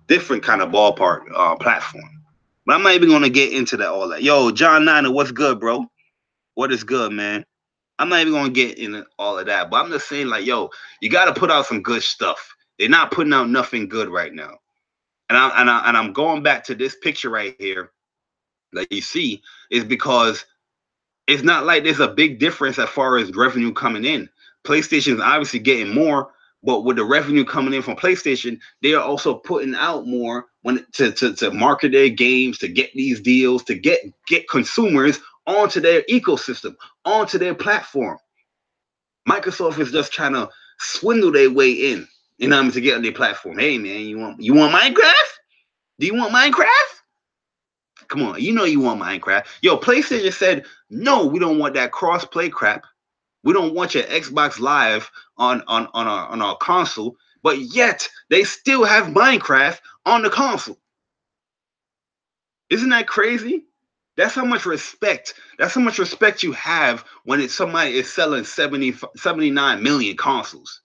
kind of ballpark platform. But I'm not even going to get into all that. Yo, John Niner, what's good, bro? What is good, man? I'm not even gonna get into all of that, but I'm just saying, like, yo, you got to put out some good stuff. They're not putting out nothing good right now, and I'm going back to this picture right here that you see is because it's not like there's a big difference as far as revenue coming in. PlayStation's obviously getting more, but with the revenue coming in from PlayStation, they are also putting out more to market their games, to get these deals, to get consumers onto their ecosystem, onto their platform. Microsoft is just trying to swindle their way in, to get on their platform. Hey man, you want Minecraft? Do you want Minecraft? Come on, you want Minecraft. Yo, PlayStation said, no, we don't want that cross-play crap. We don't want your Xbox Live on our console, but yet they still have Minecraft on the console. Isn't that crazy? That's how much respect. That's how much respect you have when somebody is selling 79 million consoles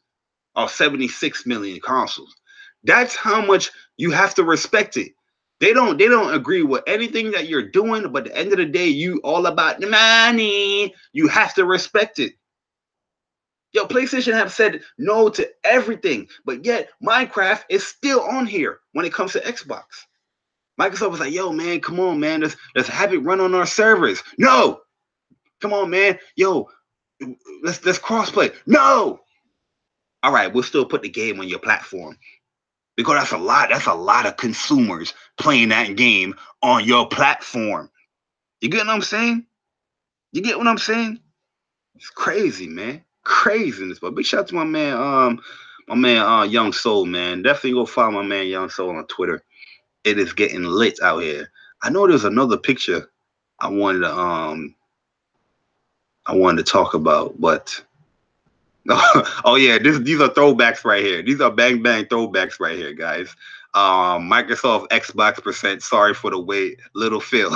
or 76 million consoles. That's how much You have to respect it. They don't agree with anything that you're doing, but at the end of the day, you all about the money. You have to respect it. Yo, PlayStation have said no to everything, but yet Minecraft is still on here when it comes to Xbox. Microsoft was like, yo, man, come on, man. Let's have it run on our servers. No. Come on, man. Yo, let's crossplay. No. All right, we'll still put the game on your platform. Because that's a lot of consumers playing that game on your platform. You get what I'm saying? You get what I'm saying? It's crazy, man. Craziness. But big shout out to my man, Young Soul, man. Definitely go follow my man Young Soul on Twitter. It is getting lit out here. I know there's another picture I wanted to talk about, but oh yeah, these are throwbacks right here. These are bang bang throwbacks right here, guys. Microsoft Xbox %. Sorry for the wait, little Phil.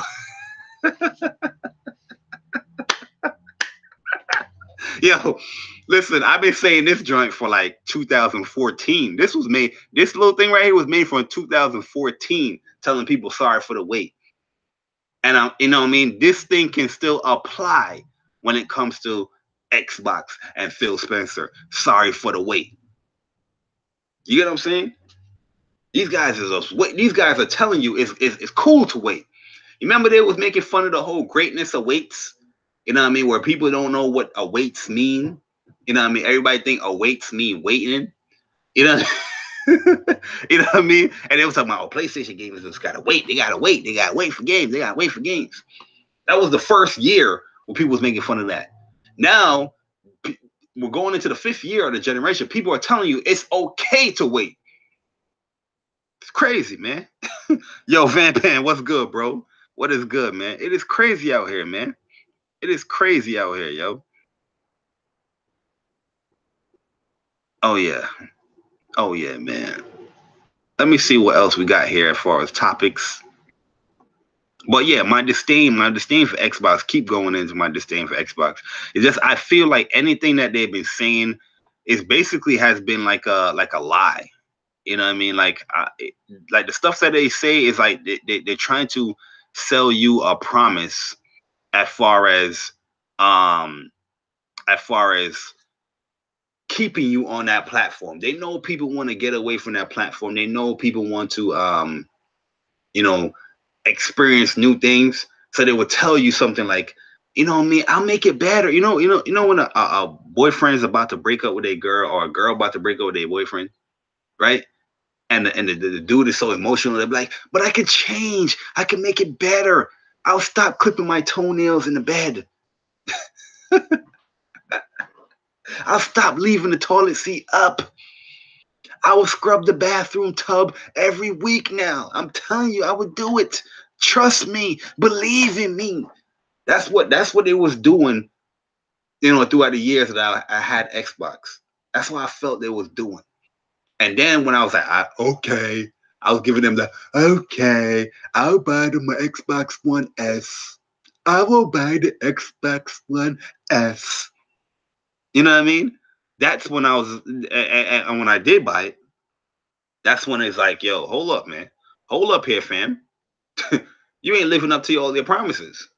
Yo, listen, I've been saying this joint for like 2014. This little thing right here was made from 2014, telling people sorry for the wait. And you know what I mean? This thing can still apply when it comes to Xbox and Phil Spencer. Sorry for the wait. You get what I'm saying? These guys are telling you it's cool to wait. You remember they was making fun of the whole greatness awaits? You know what I mean? Where people don't know what awaits mean. You know what I mean? Everybody think awaits mean waiting. You know, you know what I mean? And they was talking about, PlayStation gamers just gotta wait. They gotta wait. They gotta wait for games. They gotta wait for games. That was the first year when people was making fun of that. Now we're going into the 5th year of the generation. People are telling you it's okay to wait. It's crazy, man. Yo, Van Pan, what's good, bro? What is good, man? It is crazy out here, man. It is crazy out here, yo. Oh yeah. Oh yeah, man. Let me see what else we got here as far as topics. But yeah, my disdain for Xbox, keep going into my disdain for Xbox. It's just I feel like anything that they've been saying is basically has been like a lie. You know what I mean? Like the stuff that they say is like they're trying to sell you a promise as far as keeping you on that platform. They know people want to get away from that platform. They know people want to you know, experience new things. So they would tell you something like, you know what I mean, I'll make it better. You know when a boyfriend is about to break up with a girl, or a girl about to break up with a boyfriend, right? And the dude is so emotional. They're like, but I can change. I can make it better. I'll stop clipping my toenails in the bed. I'll stop leaving the toilet seat up. I will scrub the bathroom tub every week now. I'm telling you, I would do it. Trust me. Believe in me. That's what it was doing, you know, throughout the years that I had Xbox. That's what I felt they was doing. And then when I was like, okay, I was giving them the, okay, I'll buy them my Xbox One S. I will buy the Xbox One S. You know what I mean? That's when I was, and when I did buy it, that's when it's like, yo, hold up, man. Hold up here, fam. You ain't living up to all your promises.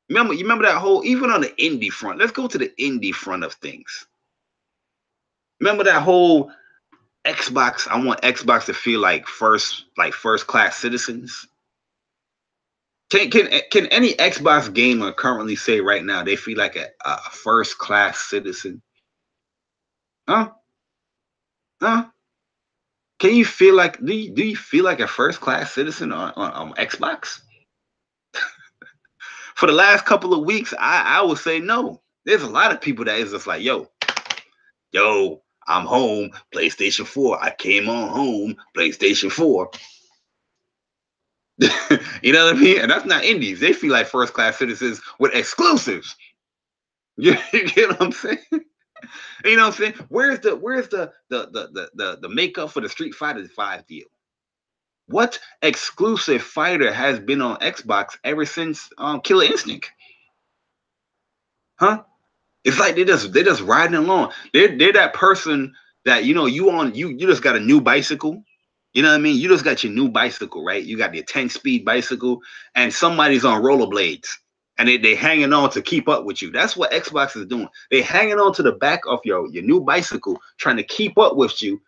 You remember that whole, even on the indie front, let's go to the indie front of things. Remember that whole Xbox, I want Xbox to feel like first class citizens. Can any Xbox gamer currently say right now they feel like a first class citizen? Huh? Can you feel like, do you feel like a first class citizen on Xbox? For the last couple of weeks, I would say no. There's a lot of people that is just like, yo, I'm home, PlayStation 4. I came on home, PlayStation 4. You know what I mean? And that's not indies. They feel like first class citizens with exclusives. You get what I'm saying? You know what I'm saying? Where's the makeup for the Street Fighter 5 deal? What exclusive fighter has been on Xbox ever since Killer Instinct? Huh? It's like they're just riding along. They're that person that, you know, you just got a new bicycle. You know what I mean? You just got your new bicycle, right? You got your 10-speed bicycle, and somebody's on rollerblades, and they hanging on to keep up with you. That's what Xbox is doing. They hanging on to the back of your new bicycle, trying to keep up with you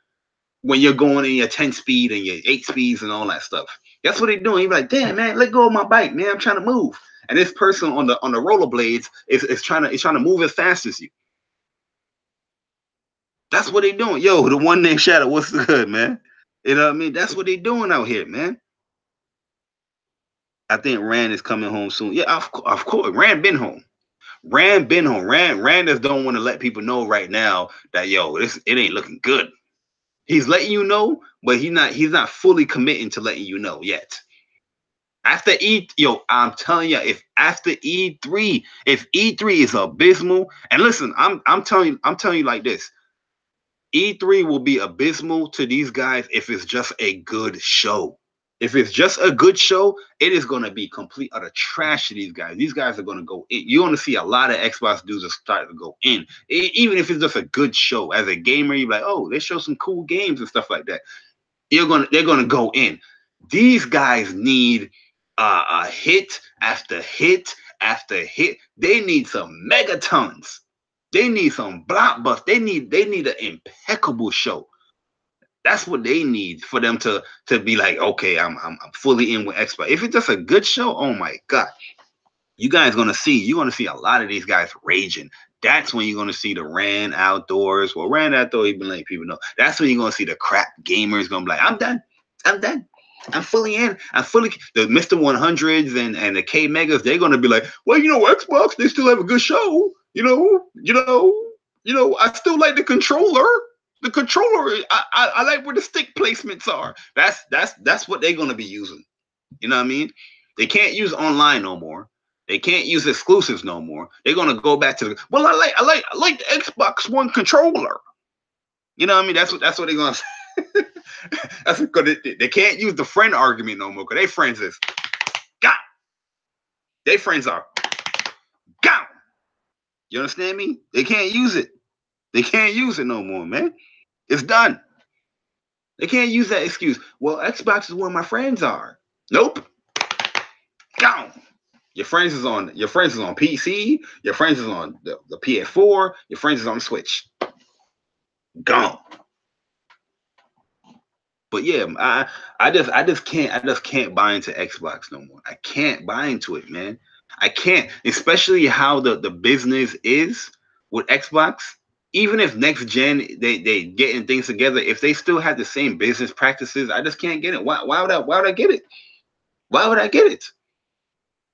when you're going in your 10-speed and your 8 speeds and all that stuff. That's what they're doing. You're like, damn, man, let go of my bike, man. I'm trying to move. And this person on the rollerblades is trying to move as fast as you. That's what they're doing. Yo, the one named Shadow, what's good, man? You know what I mean? That's what they're doing out here, man. I think Rand is coming home soon. Yeah, of course. Rand been home. Rand been home. Rand just don't want to let people know right now that it ain't looking good. He's letting you know, but he's not fully committing to letting you know yet. After I'm telling you, if after E3, if E3 is abysmal, and listen, I'm telling you like this. E3 will be abysmal to these guys if it's just a good show. If it's just a good show, it is going to be complete utter trash to these guys. These guys are going to go in. You're going to see a lot of Xbox dudes are starting to go in. Even if it's just a good show. As a gamer, you're like, oh, they show some cool games and stuff like that. They're going to go in. These guys need a hit after hit after hit. They need some megatons. They need some blockbusters. They need an impeccable show. That's what they need for them to be like, okay, I'm fully in with Xbox. If it's just a good show, oh my god, you're gonna see a lot of these guys raging. That's when you're gonna see the Rand Outdoors. Well, Rand Outdoors, even letting people know. That's when you're gonna see the crap gamers gonna be like, I'm done. I'm fully in. The Mr. 100s and the K Megas. They're gonna be like, well, Xbox, they still have a good show. I still like the controller. The controller, I like where the stick placements are. That's what they're gonna be using. You know what I mean? They can't use online no more. They can't use exclusives no more. They're gonna go back to I like the Xbox One controller. You know what I mean? That's what they're gonna say. That's because they can't use the friend argument no more. Because they friends is gone. They friends are gone. You understand me? They can't use it. They can't use it no more, man. It's done. They can't use that excuse. Well, Xbox is where my friends are. Nope. Gone. Your friends is on PC. Your friends is on the PS4. Your friends is on the Switch. Gone. But yeah, I just can't buy into Xbox no more. I can't buy into it, man. I can't, especially how the business is with Xbox. Even if next gen they getting things together, if they still have the same business practices, I just can't get it. Why would I get it? Why would I get it?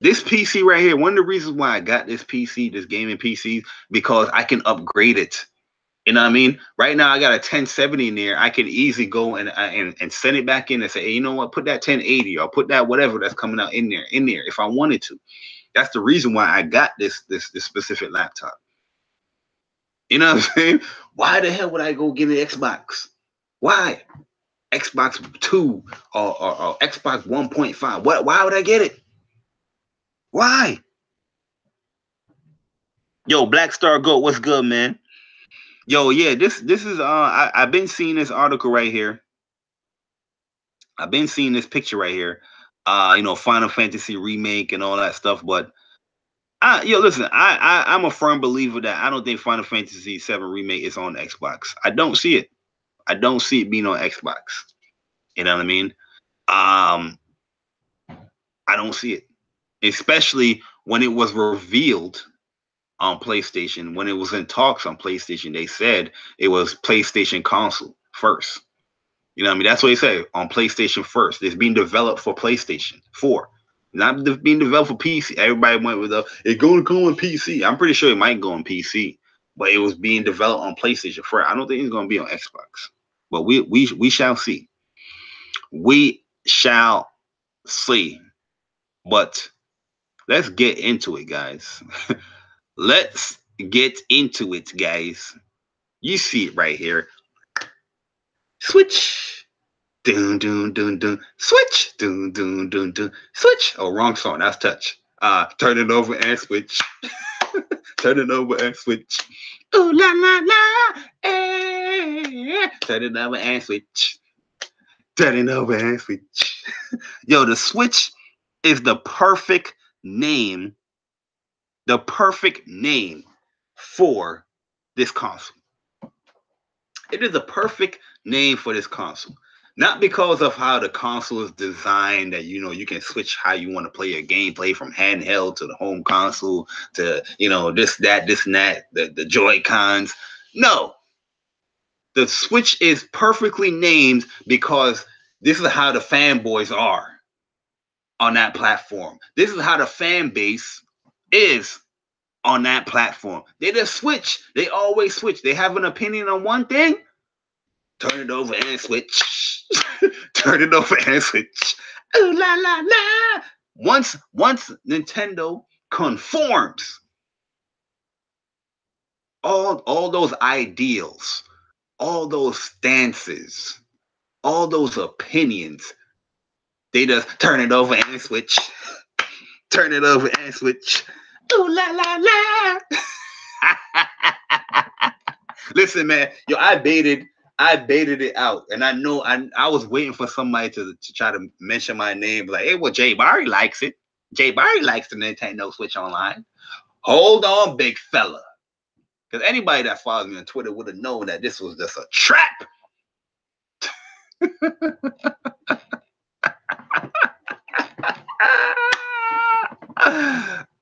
This PC right here, one of the reasons why I got this PC, this gaming PC, because I can upgrade it. You know what I mean? Right now I got a 1070 in there. I can easily go and send it back in and say, hey, you know what? Put that 1080 or put that whatever that's coming out in there if I wanted to. That's the reason why I got this specific laptop. You know what I'm saying? Why the hell would I go get an Xbox? Why? Xbox 2 or Xbox 1.5. Why would I get it? Why? Yo, Black Star Goat, what's good, man? Yo, yeah, this is I've been seeing this article right here. I've been seeing this picture right here. Final Fantasy remake and all that stuff, but listen, I'm a firm believer that I don't think Final Fantasy 7 remake is on Xbox. I don't see it. I don't see it being on Xbox. You know what I mean? I don't see it. Especially when it was revealed on PlayStation, when it was in talks on PlayStation, they said it was PlayStation console first. You know what I mean? That's what they say on PlayStation first. It's being developed for PlayStation 4, not being developed for PC. Everybody went with it's going to go on PC. I'm pretty sure it might go on PC, but it was being developed on PlayStation first. I don't think it's going to be on Xbox, but we shall see. We shall see. But let's get into it, guys. Let's get into it, guys. You see it right here. Switch. Dun dun dun dun. Switch. Dun dun dun dun. Switch. Oh, wrong song. That's touch. Turn it over and switch. Turn it over and switch. Ooh la la la. Eh. Turn it over and switch. Turning over and switch. Yo, the Switch is the perfect name. The perfect name for this console. It is the perfect name for this console. Not because of how the console is designed that you can switch how you want to play your gameplay from handheld to the home console to this, that, this, and that, the Joy-Cons. No. The Switch is perfectly named because this is how the fanboys are on that platform. This is how the fan base is on that platform. They just switch. They always switch. They have an opinion on one thing. Turn it over and switch. Turn it over and switch. Ooh la la la. Once Nintendo conforms all those ideals, all those stances, all those opinions, they just turn it over and switch. Turn it over and switch. Ooh la la la. Listen, man, yo, I baited it out, and I know I was waiting for somebody to try to mention my name, like, hey, well, JayBari likes it. JayBari likes the Nintendo Switch Online. Hold on, big fella, because anybody that follows me on Twitter would have known that this was just a trap.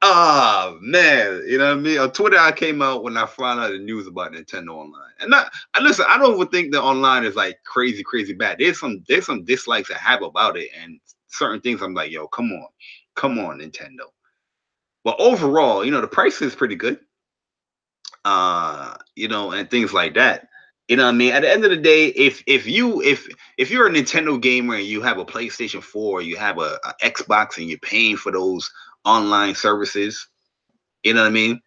Oh man, you know what I mean? On Twitter, I came out when I found out the news about Nintendo Online. And listen, I don't even think the online is like crazy bad. There's some dislikes I have about it, and certain things I'm like, yo, come on, Nintendo. But overall, the price is pretty good. And things like that. You know what I mean? At the end of the day, if you're a Nintendo gamer and you have a PlayStation 4, you have a Xbox, and you're paying for those online services, you know what I mean?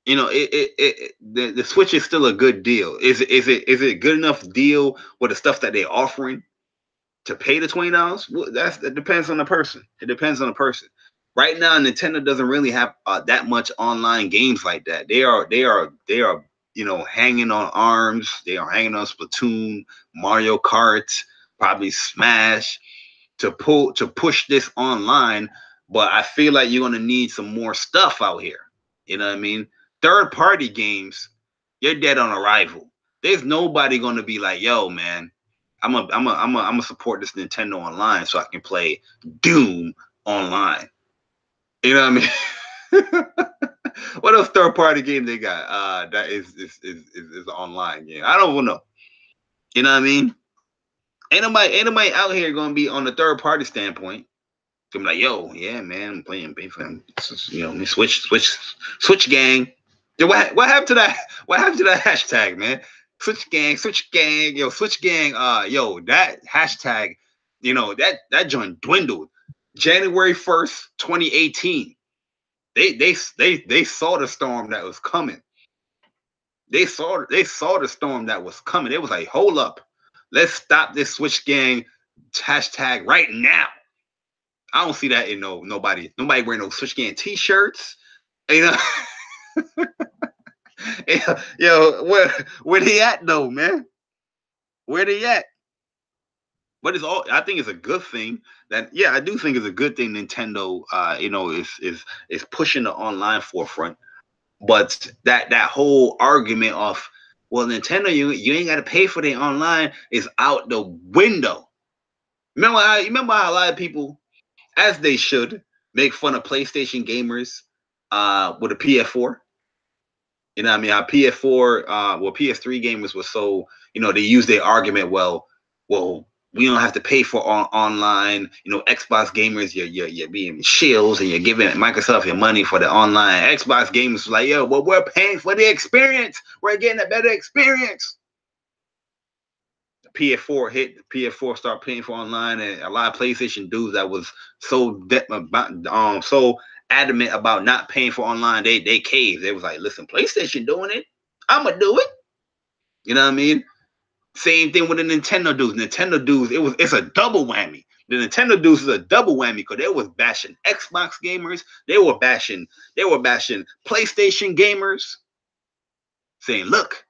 The Switch is still a good deal. Is it a good enough deal with the stuff that they're offering to pay the $20? Well, that depends on the person. It depends on the person. Right now, Nintendo doesn't really have that much online games like that. They are hanging on arms. They are hanging on Splatoon, Mario Kart, probably Smash to push this online. But I feel like you're gonna need some more stuff out here. You know what I mean? Third-party games, you're dead on arrival. There's nobody gonna be like, yo, man, I'm gonna support this Nintendo Online so I can play Doom online. You know what I mean? What else third-party game they got? That is an online game. I don't even know. You know what I mean? Ain't nobody out here gonna be on the third-party standpoint. Gonna be like, yo, yeah, man, I'm playing Switch gang. What happened to that? What happened to that hashtag, man? Switch gang, yo, Switch gang. That hashtag, that joint dwindled. January 1st, 2018. They saw the storm that was coming. They saw the storm that was coming. It was like, hold up, let's stop this Switch gang hashtag right now. I don't see that in nobody wearing no Switch gang t-shirts. Yo, where they at though, man? Where they at? But I think it's a good thing I do think it's a good thing Nintendo is pushing the online forefront. But that whole argument of, well, Nintendo, you ain't got to pay for the online is out the window. Remember how a lot of people, as they should, make fun of PlayStation gamers with a PS4. You know what I mean? How PS4, PS3 gamers were so, they use their argument, well, we don't have to pay for online. Xbox gamers, you're being shills and you're giving Microsoft your money for the online. Xbox gamers like, yo, well, we're paying for the experience. We're getting a better experience. The PS4 hit. The PS4 started paying for online, and a lot of PlayStation dudes that was so adamant about not paying for online, they caved. They was like, listen, PlayStation doing it, I'ma do it. You know what I mean? Same thing with the Nintendo dudes. It's a double whammy. The Nintendo dudes is a double whammy because they was bashing Xbox gamers, they were bashing PlayStation gamers, saying, look,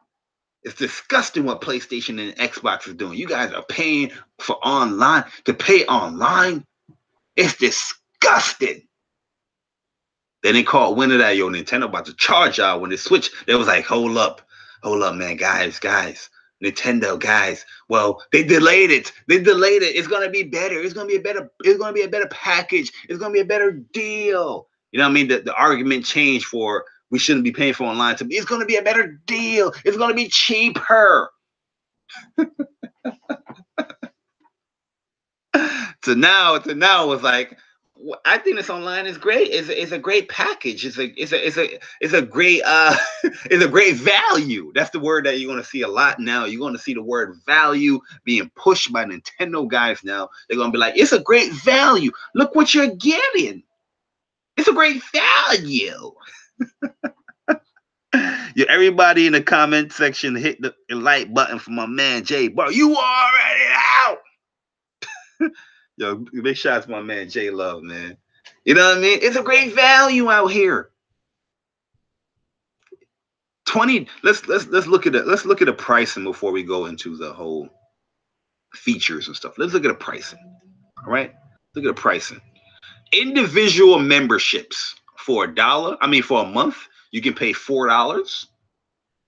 It's disgusting what PlayStation and Xbox is doing. You guys are paying for online to pay online. It's disgusting. Then they called wind of that, yo, Nintendo about to charge y'all when they switch. They was like, hold up, man, guys, Nintendo, guys. Well, they delayed it. It's gonna be better. It's gonna be a better package. It's gonna be a better deal. You know what I mean? The argument changed for we shouldn't be paying for online to be. It's gonna be a better deal. It's gonna be cheaper. So now it's like, I think this online is great. It's a great package. It's a great it's a great value. That's the word that you're gonna see a lot now. You're gonna see the word value being pushed by Nintendo guys now. They're gonna be like, it's a great value. Look what you're getting. It's a great value. Yeah, everybody in the comment section hit the like button for my man JayBari. You already out. Yo, big shots to my man J Love, man. You know what I mean? It's a great value out here. 20. Let's look at it. Let's look at the pricing before we go into the whole features and stuff. Let's look at the pricing. All right. Look at the pricing. Individual memberships for $1. I mean, for a month, you can pay $4.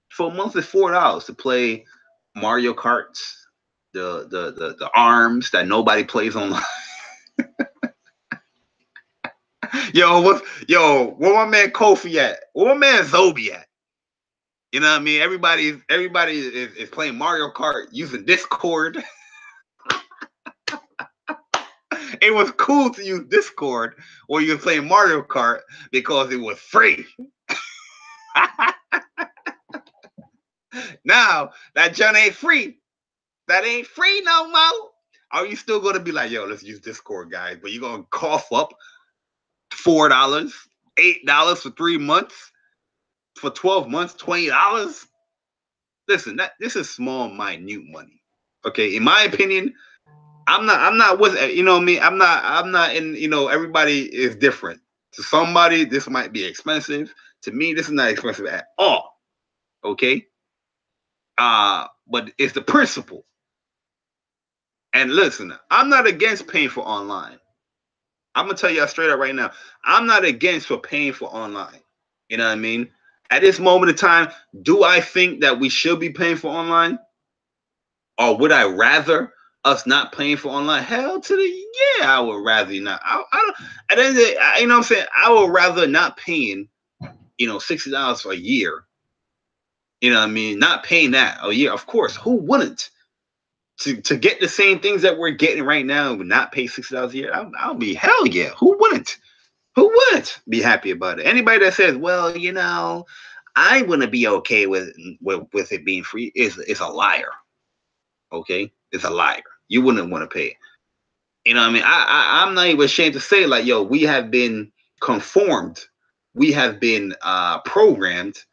For a month, it's $4 to play Mario Karts, the ARMS that nobody plays online. Where my man Kofi at? Where my man Zobi at? You know what I mean? Everybody is playing Mario Kart using Discord. It was cool to use Discord when you were playing Mario Kart because it was free. Now that junk ain't free. That ain't free no more. Are you still gonna be like, yo, let's use Discord, guys? But you're gonna cough up $4, $8 for 3 months, for 12 months, $20. Listen, this is small, minute money. Okay, in my opinion, I'm not with it. You know what I mean? I'm not in. You know, everybody is different. To somebody, this might be expensive. To me, this is not expensive at all. Okay. But it's the principle. And listen, I'm not against paying for online. I'm gonna tell y'all straight up right now. I'm not against for paying for online. You know what I mean? At this moment in time, do I think that we should be paying for online? Or would I rather us not paying for online? Hell to the yeah, I would rather not. I don't. At the end of the day, you know what I'm saying? I would rather not paying, $60 for a year. You know what I mean? Not paying that a year. Of course, who wouldn't? To get the same things that we're getting right now, and not pay $60 a year, I'll be hell yeah. Who wouldn't? Who wouldn't be happy about it? Anybody that says, well, I wouldn't be okay with it being free is a liar. Okay, it's a liar. You wouldn't want to pay it. You know what I mean? I'm not even ashamed to say, like, yo, we have been conformed. We have been programmed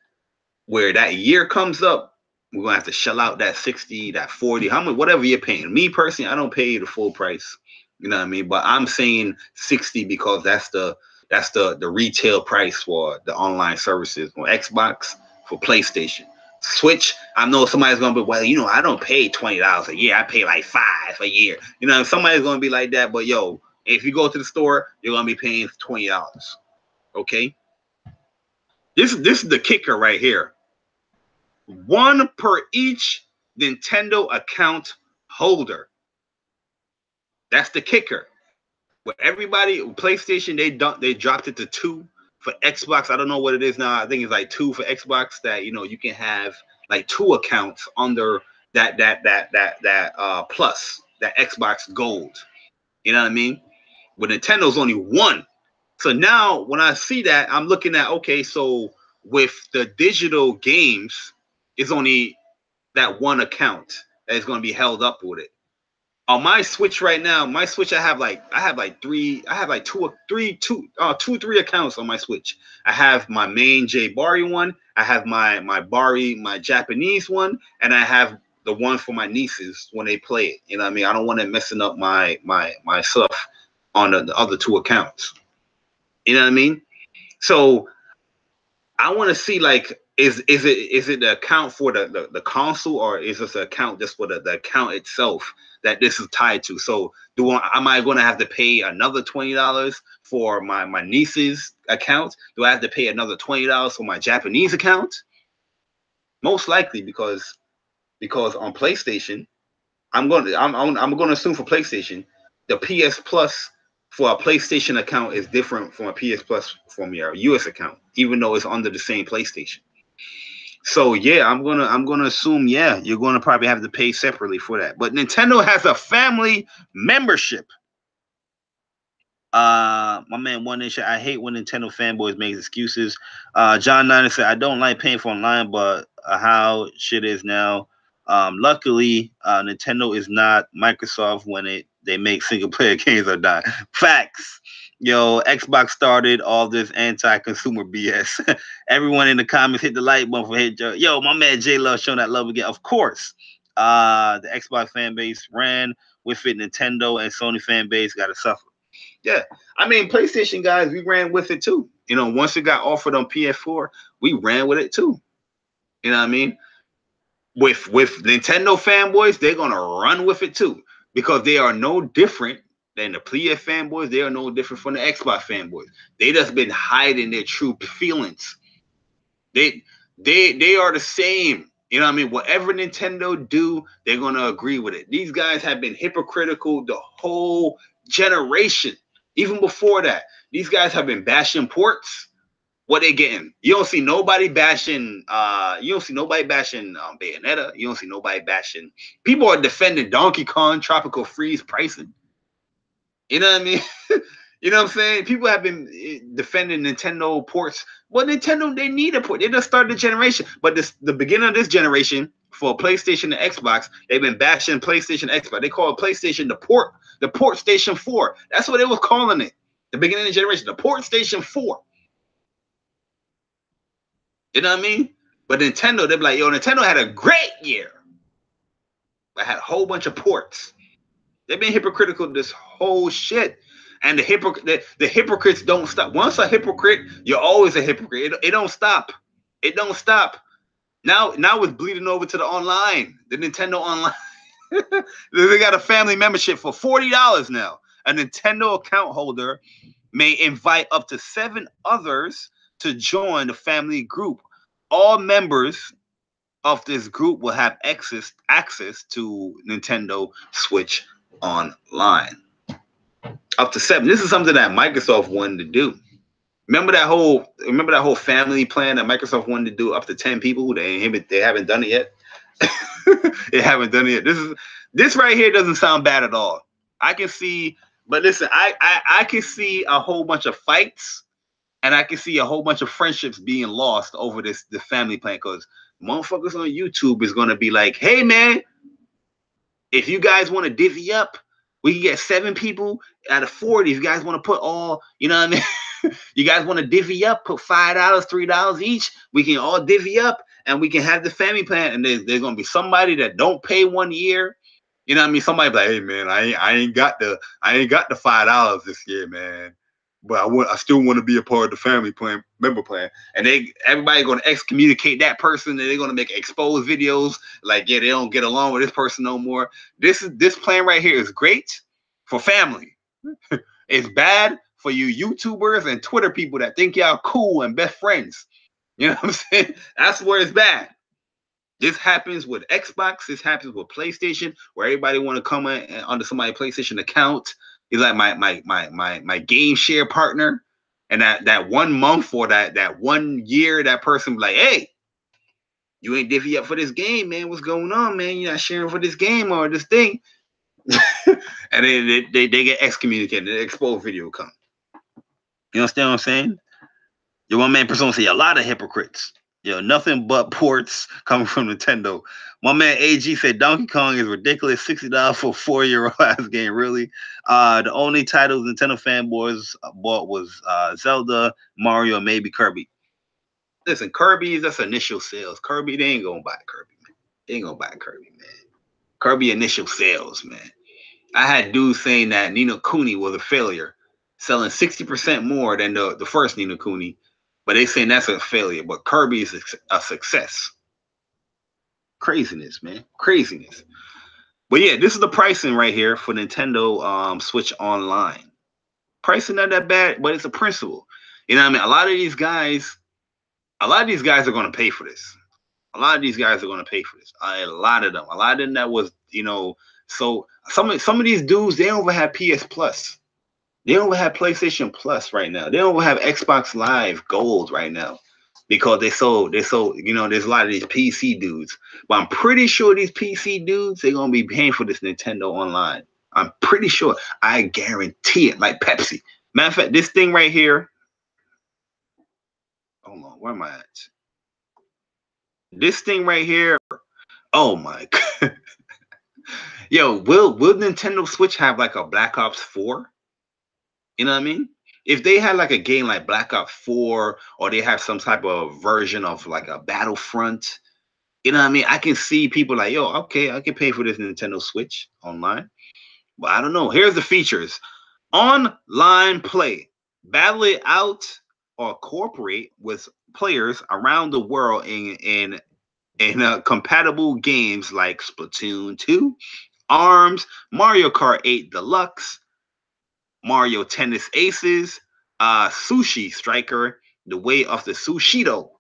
where that year comes up, we're gonna have to shell out that 60, that 40, how much, whatever you're paying. Me personally, I don't pay the full price. You know what I mean? But I'm saying 60 because that's the retail price for the online services for Xbox, for PlayStation. Switch, I know somebody's gonna be, well, I don't pay $20 a year. I pay like $5 a year. Somebody's gonna be like that. But yo, if you go to the store, you're gonna be paying $20. Okay. This is the kicker right here. One per each Nintendo account holder. That's the kicker. But everybody, PlayStation, they dropped it to 2. For Xbox, I don't know what it is now. I think it's like 2 for Xbox. That you can have like 2 accounts under that plus, that Xbox Gold. You know what I mean? But Nintendo's only 1. So now when I see that, I'm looking at, okay, so with the digital games, it's only that 1 account that is going to be held up with it. On my Switch right now, I have like 3 accounts on my Switch. I have my main JayBari one, I have my Japanese one, and I have the one for my nieces when they play it. You know what I mean? I don't want it messing up my stuff on the other 2 accounts. You know what I mean? So I want to see, like, Is it the account for the console, or is this an account just for the account itself that this is tied to? So am I going to have to pay another $20 for my niece's account? Do I have to pay another $20 for my Japanese account? Most likely, because on PlayStation, I'm going to assume for PlayStation, the PS Plus for a PlayStation account is different from a PS Plus from your US account, even though it's under the same PlayStation. So yeah, I'm gonna assume, yeah, you're gonna probably have to pay separately for that. But Nintendo has a family membership. My man One Nation, I hate when Nintendo fanboys make excuses. John Niner said, I don't like paying for online, but how shit is now. Luckily, Nintendo is not Microsoft when they make single player games or not. Facts. Yo, Xbox started all this anti-consumer BS. Everyone in the comments hit the like button for hit. Yo, my man J Love showing that love again. Of course. The Xbox fan base ran with it. Nintendo and Sony fan base got to suffer. Yeah, I mean, PlayStation guys, we ran with it too. You know, once it got offered on PS4, we ran with it too. You know what I mean? With Nintendo fanboys, they're gonna run with it too, because they are no different than the PS fanboys. They are no different from the Xbox fanboys. They just been hiding their true feelings. They are the same. You know what I mean? Whatever Nintendo do, they're gonna agree with it. These guys have been hypocritical the whole generation. Even before that, these guys have been bashing ports. What they getting? You don't see nobody bashing. You don't see nobody bashing Bayonetta. You don't see nobody bashing. People are defending Donkey Kong Tropical Freeze pricing. You know what I mean? You know what I'm saying? People have been defending Nintendo ports. Well, Nintendo, they need a port. They just started the generation. But the beginning of this generation for PlayStation and Xbox, they've been bashing PlayStation and Xbox. They call it PlayStation the port station 4. That's what they was calling it. The beginning of the generation, the port station 4. You know what I mean? But Nintendo, they're like, yo, Nintendo had a great year. I had a whole bunch of ports. They've been hypocritical this whole shit. And the hypocrites don't stop. Once a hypocrite, you're always a hypocrite. It don't stop. It don't stop. Now it's bleeding over to the online, the Nintendo Online. They got a family membership for $40 now. A Nintendo account holder may invite up to 7 others to join the family group. All members of this group will have access to Nintendo Switch Online. Up to 7. This is something that Microsoft wanted to do. Remember that whole family plan that Microsoft wanted to do, up to 10 people? They haven't done it yet. They haven't done it yet. This right here doesn't sound bad at all. I can see, but listen, I can see a whole bunch of fights, and I can see a whole bunch of friendships being lost over the family plan, because motherfuckers on YouTube is gonna be like, hey man, if you guys want to divvy up, we can get 7 people out of 40. If you guys want to put all, you know what I mean? You guys want to divvy up, put $5, $3 each. We can all divvy up, and we can have the family plan. And there's going to be somebody that don't pay 1 year. You know what I mean? Somebody like, hey man, I ain't got the $5 this year, man. But I still want to be a part of the family plan, member plan. And everybody going to excommunicate that person, and they're going to make exposed videos like, yeah, they don't get along with this person no more. This plan right here is great for family. It's bad for you YouTubers and Twitter people that think y'all cool and best friends. You know what I'm saying? That's where it's bad. This happens with Xbox. This happens with PlayStation, where everybody want to come in under somebody's PlayStation account. He's like my game share partner, and that 1 month or that 1 year, that person be like, hey, you ain't divvy up for this game, man. What's going on, man? You're not sharing for this game or this thing. And they get excommunicated. The exposed video come. You understand what I'm saying? Your one man persona say a lot of hypocrites. Nothing but ports coming from Nintendo. My man AG said Donkey Kong is ridiculous. $60 for a 4-year-old ass game, really. The only titles Nintendo fanboys bought was Zelda, Mario, and maybe Kirby. Listen, Kirby, that's initial sales. Kirby, they ain't gonna buy Kirby, man. They ain't gonna buy Kirby, man. Kirby initial sales, man. I had dudes saying that Ni no Kuni was a failure, selling 60% more than the first Ni no Kuni. But they saying that's a failure. But Kirby is a success. Craziness, man. Craziness. But yeah, this is the pricing right here for Nintendo Switch Online. Pricing not that bad, but it's a principle. You know what I mean? A lot of these guys are going to pay for this. A lot of these guys are going to pay for this. A lot of them that was, so some of these dudes, they don't even have PS Plus. They don't even have PlayStation Plus right now. They don't even have Xbox Live Gold right now because they sold, there's a lot of these PC dudes. But I'm pretty sure these PC dudes, they're going to be paying for this Nintendo Online. I'm pretty sure. I guarantee it, like Pepsi. Matter of fact, this thing right here. Hold on, where am I at? This thing right here. Oh my God. Yo, will Nintendo Switch have like a Black Ops 4? You know what I mean? If they had like a game like Black Ops 4, or they have some type of version of like a Battlefront, you know what I mean? I can see people like, yo, okay, I can pay for this Nintendo Switch online. But I don't know. Here's the features. Online play. Battle it out or cooperate with players around the world in compatible games like Splatoon 2, ARMS, Mario Kart 8 Deluxe, Mario Tennis Aces, Sushi Striker, The Way of the Sushido.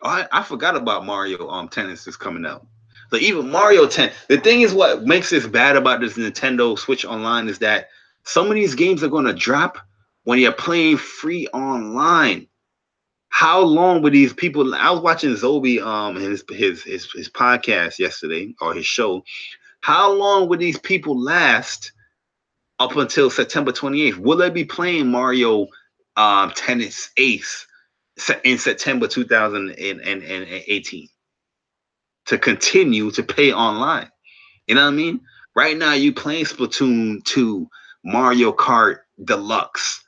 Oh, I forgot about Mario Tennis is coming out. So even Mario 10. The thing is, what makes this bad about this Nintendo Switch Online is that some of these games are going to drop when you're playing free online. How long would these people? I was watching Zobi his podcast yesterday, or his show. How long would these people last up until September 28th? Will they be playing Mario Tennis Ace in September 2018 to continue to pay online? You know what I mean? Right now, you playing Splatoon 2, Mario Kart Deluxe.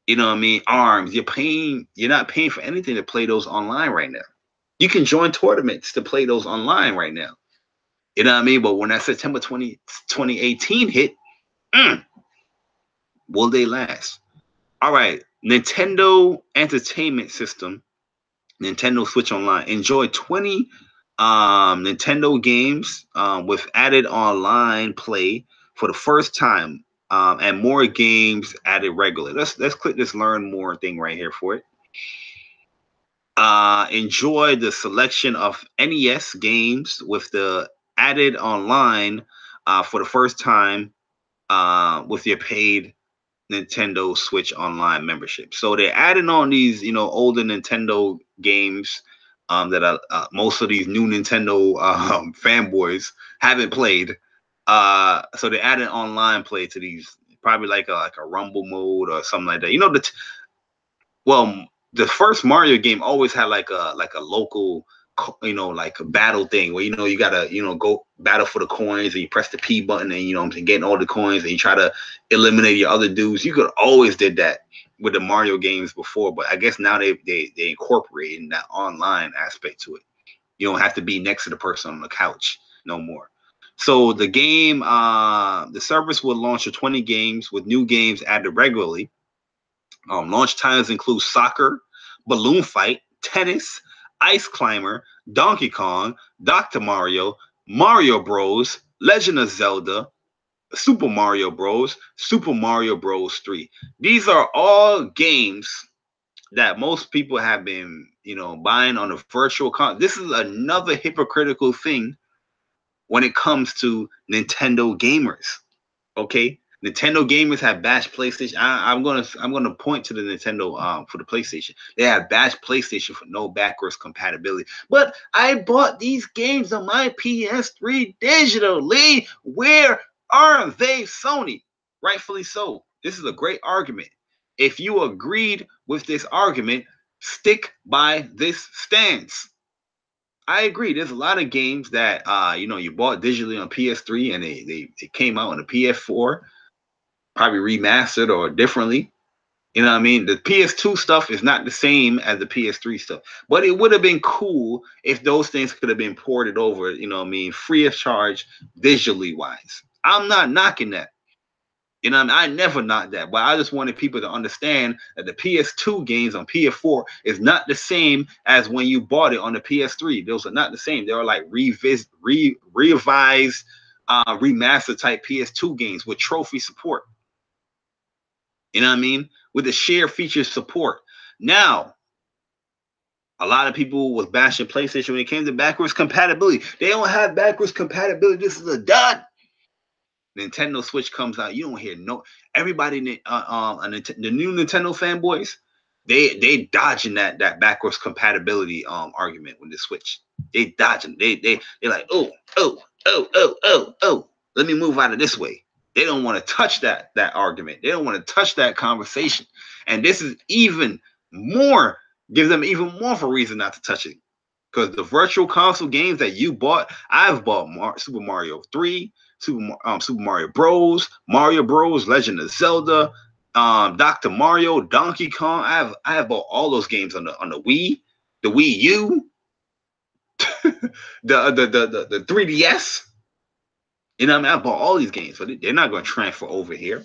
You know what I mean? ARMS. You're not paying for anything to play those online right now. You can join tournaments to play those online right now. You know what I mean? But when that September 2018 hit, will they last? All right. Nintendo Entertainment System, Nintendo Switch Online. Enjoy 20 Nintendo games with added online play for the first time, and more games added regularly. Let's click this learn more thing right here for it. Enjoy the selection of NES games with the added online for the first time with your paid Nintendo Switch Online membership. So they're adding on these, older Nintendo games that are most of these new Nintendo fanboys haven't played. So they added online play to these, probably like a Rumble mode or something like that. The first Mario game always had like a local, like a battle thing where you gotta go battle for the coins, and you press the P button, and getting all the coins, and you try to eliminate your other dudes. You could always did that with the Mario games before, but I guess now they incorporate that online aspect to it. You don't have to be next to the person on the couch no more. So the game, the service will launch with 20 games with new games added regularly. Launch titles include soccer, balloon fight, tennis, ice climber, Donkey Kong, Dr. Mario, Mario Bros, Legend of Zelda, Super Mario Bros, Super Mario Bros 3. These are all games that most people have been, buying on a virtual console. This is another hypocritical thing when it comes to Nintendo gamers. Okay, Nintendo gamers have bashed PlayStation. I'm gonna point to the Nintendo for the PlayStation. They have bashed PlayStation for no backwards compatibility. But I bought these games on my PS3 digitally. Where are they, Sony? Rightfully so. This is a great argument. If you agreed with this argument, stick by this stance. I agree. There's a lot of games that you bought digitally on PS3 and they came out on the PS4, probably remastered or differently. You know what I mean? The PS2 stuff is not the same as the PS3 stuff. But it would have been cool if those things could have been ported over, free of charge, visually wise. I'm not knocking that. You know what I mean? I never knocked that, but I just wanted people to understand that the PS2 games on PS4 is not the same as when you bought it on the PS3. Those are not the same. They are like revised, remaster type PS2 games with trophy support. You know what I mean? With the shared feature support. Now, a lot of people was bashing PlayStation when it came to backwards compatibility. They don't have backwards compatibility. This is a dud. Nintendo Switch comes out, you don't hear no everybody. The new Nintendo fanboys, they dodging that backwards compatibility argument with the Switch. They dodging. They're like, oh. Let me move out of this way. They don't want to touch that argument. They don't want to touch that conversation. And this is even more, gives them even more of a reason not to touch it. Because the virtual console games that you bought, I've bought Super Mario 3, Super Mario Bros, Legend of Zelda, Dr. Mario, Donkey Kong. I have bought all those games on the Wii, the Wii U, the 3DS. You know what I mean? I bought all these games, but they're not going to transfer over here.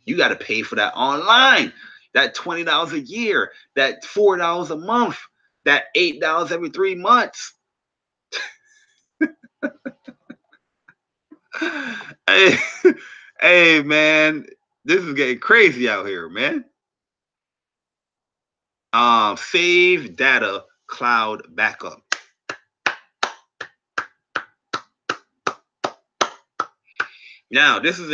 You got to pay for that online. That $20 a year, that $4 a month, that $8 every 3 months. Hey, man, this is getting crazy out here, man. Save data cloud backup. Now, this is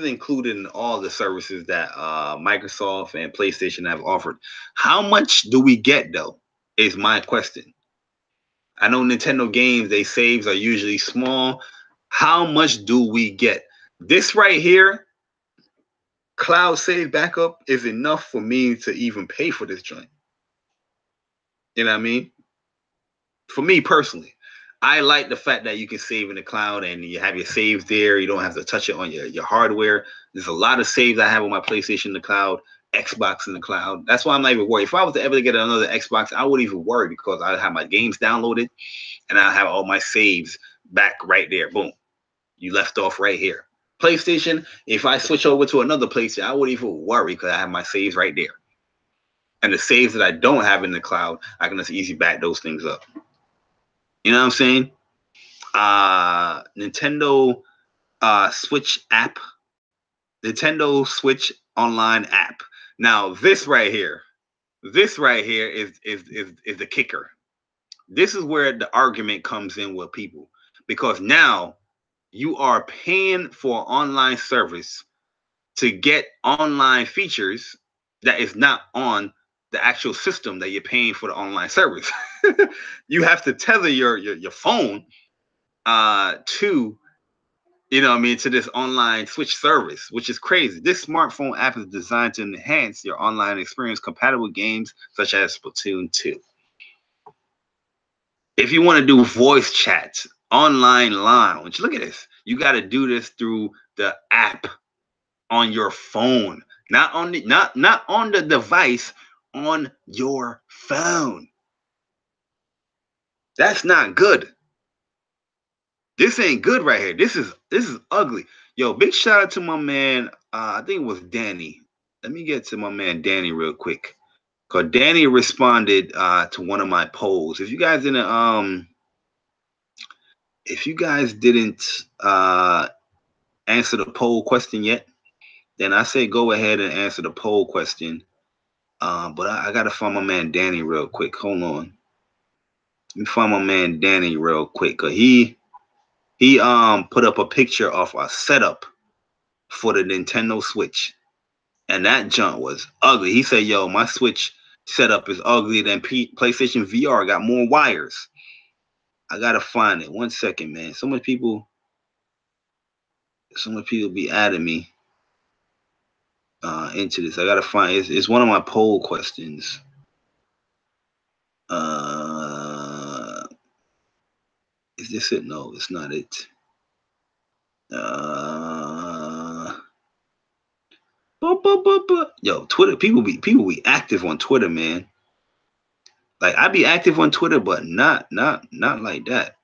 included in all the services that Microsoft and PlayStation have offered. How much do we get, though, is my question. I know Nintendo games, they saves are usually small. How much do we get? This right here, cloud save backup, is enough for me to even pay for this joint. You know what I mean? For me personally, I like the fact that you can save in the cloud and you have your saves there. You don't have to touch it on your hardware. There's a lot of saves I have on my PlayStation in the cloud, Xbox in the cloud. That's why I'm not even worried. If I was to ever get another Xbox, I wouldn't even worry because I have my games downloaded and I have all my saves back right there. Boom. You left off right here. PlayStation, if I switch over to another PlayStation, I wouldn't even worry because I have my saves right there. And the saves that I don't have in the cloud, I can just easily back those things up. You know what I'm saying? Nintendo Switch app. Nintendo Switch online app. Now, this right here is the kicker. This is where the argument comes in with people. Because now you are paying for online service to get online features that is not on the actual system that you're paying for the online service. You have to tether your phone to, you know what I mean, to this online Switch service, which is crazy. This smartphone app is designed to enhance your online experience, compatible games such as Splatoon 2. If you want to do voice chats, online lounge, look at this. You got to do this through the app on your phone, not on the device, on your phone. That's not good. This ain't good right here. This is ugly. Yo, big shout out to my man. I think it was Danny. Let me get to my man Danny real quick. Cause Danny responded to one of my polls. If you guys didn't answer the poll question yet, then I say go ahead and answer the poll question. But I gotta find my man Danny real quick. Hold on. Let me find my man Danny real quick. Cause he put up a picture of a setup for the Nintendo Switch. And that junk was ugly. He said, yo, my Switch setup is uglier than PlayStation VR. Got more wires. I gotta find it. 1 second, man. So many people be adding me into this. I gotta find it. It's one of my poll questions. Is this it? No, it's not it. Yo, Twitter, people be active on Twitter, man. Like I be active on Twitter, but not like that.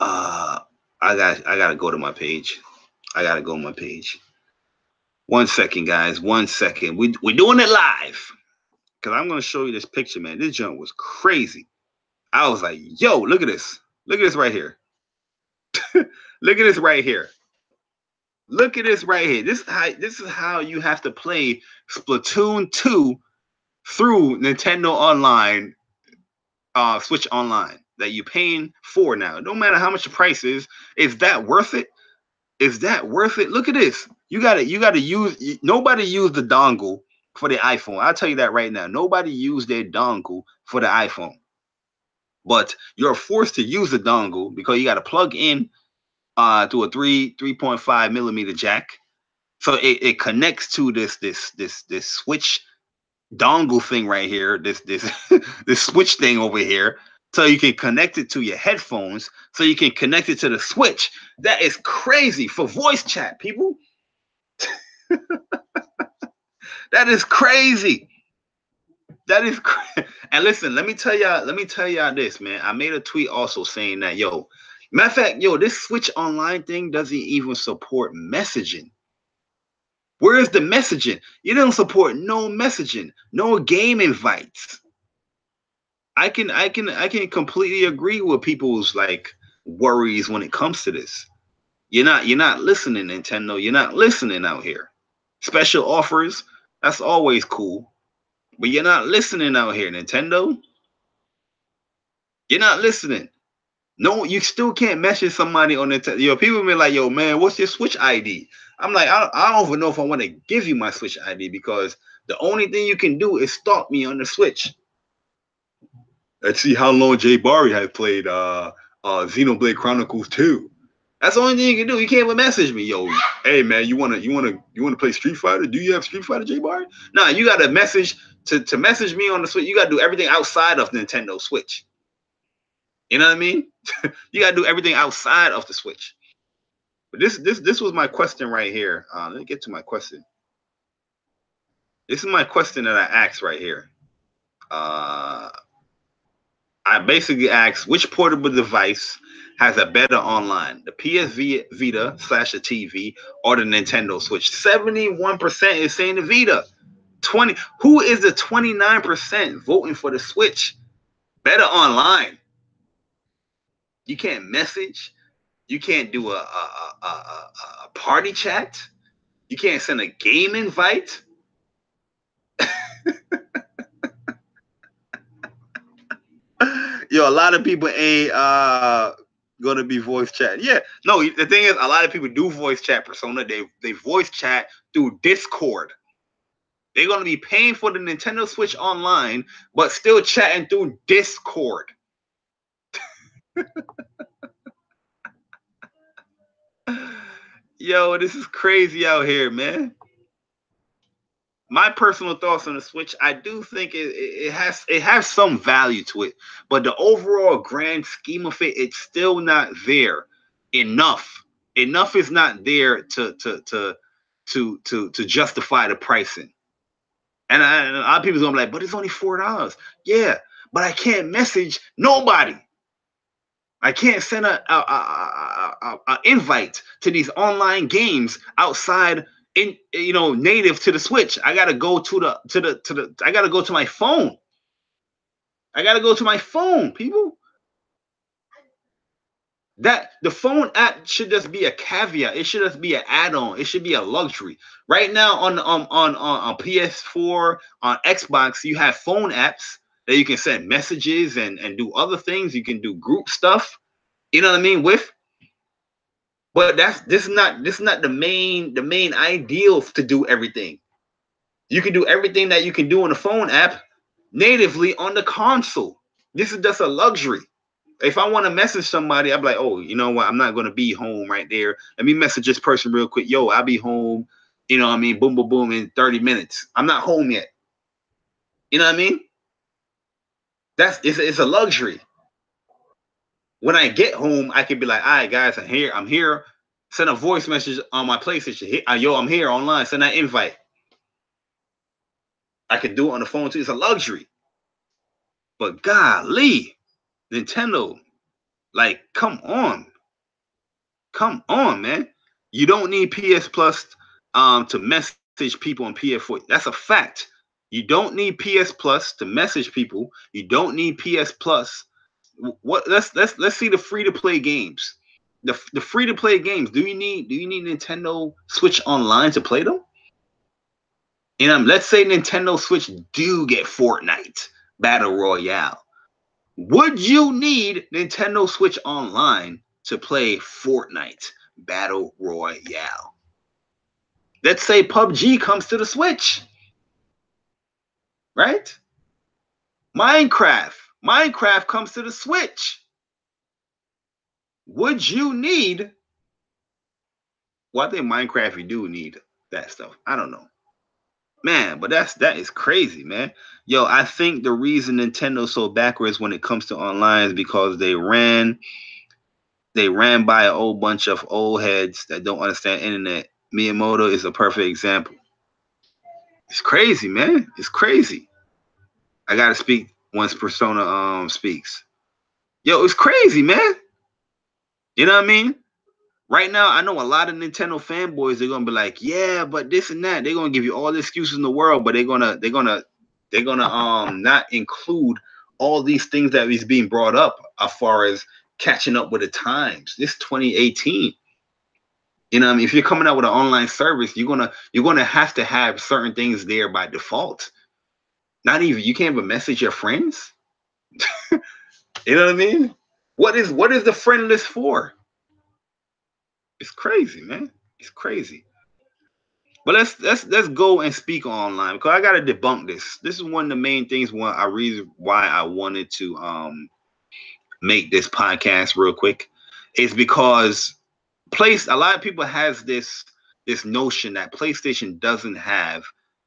I gotta go to my page. I gotta go on my page. 1 second, guys. 1 second. We're doing it live. Because I'm gonna show you this picture, man. This junk was crazy. I was like, yo, look at this. Look at this right here. Look at this right here. Look at this right here. This is how you have to play Splatoon 2 through Nintendo Online, Switch Online that you're paying for now. No matter how much the price is that worth it? Is that worth it? Look at this. You gotta use. Nobody used the dongle for the iPhone. I'll tell you that right now. Nobody used their dongle for the iPhone, but you're forced to use the dongle because you got to plug in to a 3.5 millimeter jack. So it connects to this switch dongle thing right here, this this switch thing over here, so you can connect it to your headphones, so you can connect it to the switch. That is crazy for voice chat, people. That is crazy. That is crazy. And listen, let me tell y'all this, man. I made a tweet also saying that, yo, matter of fact, yo, this Switch Online thing doesn't even support messaging. Where is the messaging? You don't support no messaging, no game invites. I can completely agree with people's like worries when it comes to this. You're not listening, Nintendo. You're not listening out here. Special offers, that's always cool. But you're not listening out here, Nintendo. You're not listening. No, you still can't message somebody on Nintendo. Yo, people be like, yo, man, what's your Switch ID? I'm like, I don't even know if I want to give you my Switch ID because the only thing you can do is stalk me on the Switch. Let's see how long JayBari has played Xenoblade Chronicles 2. That's the only thing you can do. You can't even message me, yo. Hey man, you wanna play Street Fighter? Do you have Street Fighter, JayBari? Nah, you gotta message to message me on the Switch. You gotta do everything outside of Nintendo Switch. You know what I mean? You gotta do everything outside of the Switch. But this was my question right here. Let me get to my question. This is my question that I asked right here. I basically asked which portable device has a better online, the PS Vita / a TV or the Nintendo Switch. 71% is saying the Vita. 20. Who is the 29% voting for the Switch? Better online. You can't message. You can't do a party chat. You can't send a game invite. Yo, a lot of people ain't gonna be voice chat. Yeah, no. The thing is, a lot of people do voice chat. Persona, they voice chat through Discord. They're gonna be paying for the Nintendo Switch Online, but still chatting through Discord. Yo, this is crazy out here, man. My personal thoughts on the Switch, I do think it has some value to it, but the overall grand scheme of it, it's still not there enough. Enough is not there to justify the pricing. And a lot of people are gonna be like, but it's only $4. Yeah, but I can't message nobody. I can't send a invite to these online games outside native to the Switch. I gotta go I gotta go to my phone. I gotta go to my phone, people. That the phone app should just be a caveat. It should just be an add-on. It should be a luxury. Right now on PS4, on Xbox, you have phone apps that you can send messages and do other things. You can do group stuff. You know what I mean? But this is not the main ideal to do everything. You can do everything that you can do on the phone app natively on the console. This is just a luxury. If I want to message somebody, I'm like, oh, you know what? I'm not going to be home right there. Let me message this person real quick. Yo, I'll be home. You know what I mean? Boom, boom, boom in 30 minutes. I'm not home yet. You know what I mean? It's a luxury. When I get home, I can be like, all right, guys, I'm here. Send a voice message on my PlayStation. Yo, I'm here online. Send that invite. I can do it on the phone too. It's a luxury. But golly, Nintendo, like, come on. Come on, man. You don't need PS Plus to message people on PS4. That's a fact. You don't need PS Plus to message people. You don't need PS Plus. What? Let's see the free to play games. The free to play games. Do you need Nintendo Switch Online to play them? You know, let's say Nintendo Switch do get Fortnite Battle Royale. Would you need Nintendo Switch Online to play Fortnite Battle Royale? Let's say PUBG comes to the Switch, right? Minecraft comes to the Switch. Would you need? Well, I think Minecraft you do need that stuff. I don't know, man, but that is crazy, man. Yo, I think the reason Nintendo's so backwards when it comes to online is because they ran by a whole bunch of old heads that don't understand internet. Miyamoto is a perfect example. It's crazy, man. It's crazy. I gotta speak once Persona speaks. Yo, it's crazy, man. You know what I mean? Right now, I know a lot of Nintendo fanboys. They're gonna be like, "Yeah, but this and that." They're gonna give you all the excuses in the world, but they're gonna not include all these things that is being brought up as far as catching up with the times. This 2018. You know what I mean? If you're coming out with an online service, you're gonna have to have certain things there by default. Not even you can't even message your friends. You know what I mean? What is the friend list for? It's crazy, man. It's crazy. But let's go and speak online because I gotta debunk this. This is one of the main things why I wanted to make this podcast real quick. Is because a lot of people has this notion that PlayStation doesn't have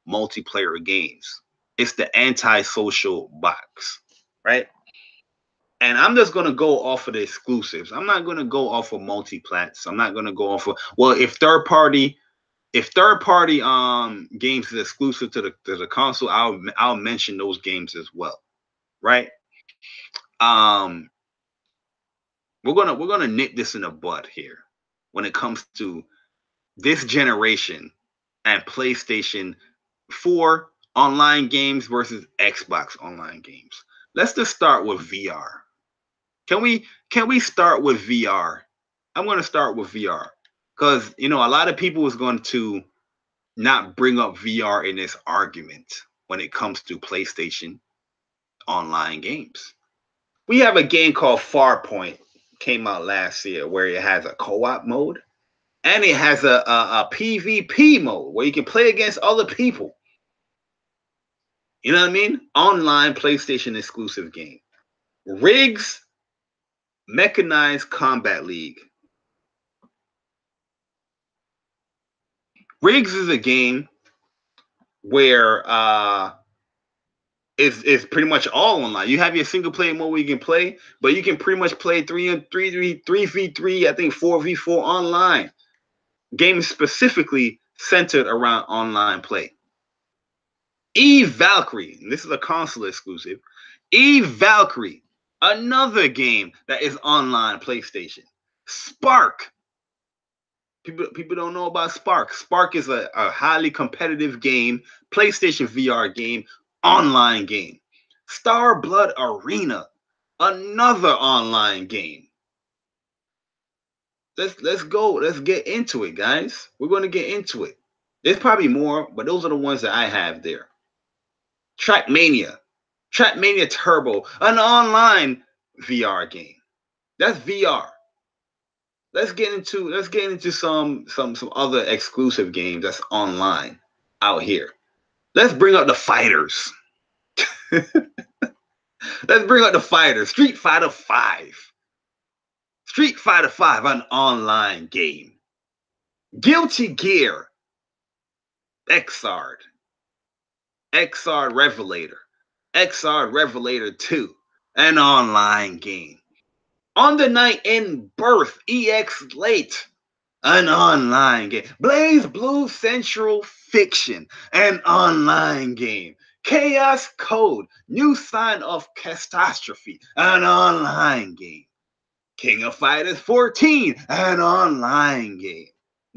multiplayer games. It's the anti-social box, right? And I'm just gonna go off of the exclusives. I'm not gonna go off of multi-plats. I'm not gonna go off of if third party games is exclusive to the console, I'll mention those games as well, right? Um, we're gonna nip this in the bud here when it comes to this generation and PlayStation 4 online games versus Xbox online games. Let's just start with VR. Can we start with VR? I'm going to start with VR because a lot of people is going to not bring up VR in this argument when it comes to PlayStation online games. We have a game called Farpoint, came out last year, where it has a co-op mode and it has a PvP mode where you can play against other people. You know what I mean? Online PlayStation exclusive game. Riggs Mechanized Combat League. Riggs is a game where it's pretty much all online. You have your single player mode where you can play, but you can pretty much play 3v3, I think 4v4 online. Games specifically centered around online play. Eve Valkyrie, and this is a console exclusive. Eve Valkyrie, another game that is online PlayStation. Spark. People don't know about Spark. Spark is a highly competitive game, PlayStation VR game, online game. Star Blood Arena, another online game. Let's go. Let's get into it, guys. We're going to get into it. There's probably more, but those are the ones that I have there. Trackmania Turbo, an online VR game. That's VR. Let's get into some other exclusive games that's online out here. Let's bring up the fighters. Let's bring up the fighters. Street Fighter 5. Street Fighter 5, an online game. Guilty Gear. Xrd Revelator. Xrd Revelator 2, an online game. On the Night in Birth, EXPLICIT, an online game. Blaze Blue Central Fiction, an online game. Chaos Code, New Sign of Catastrophe, an online game. King of Fighters 14, an online game.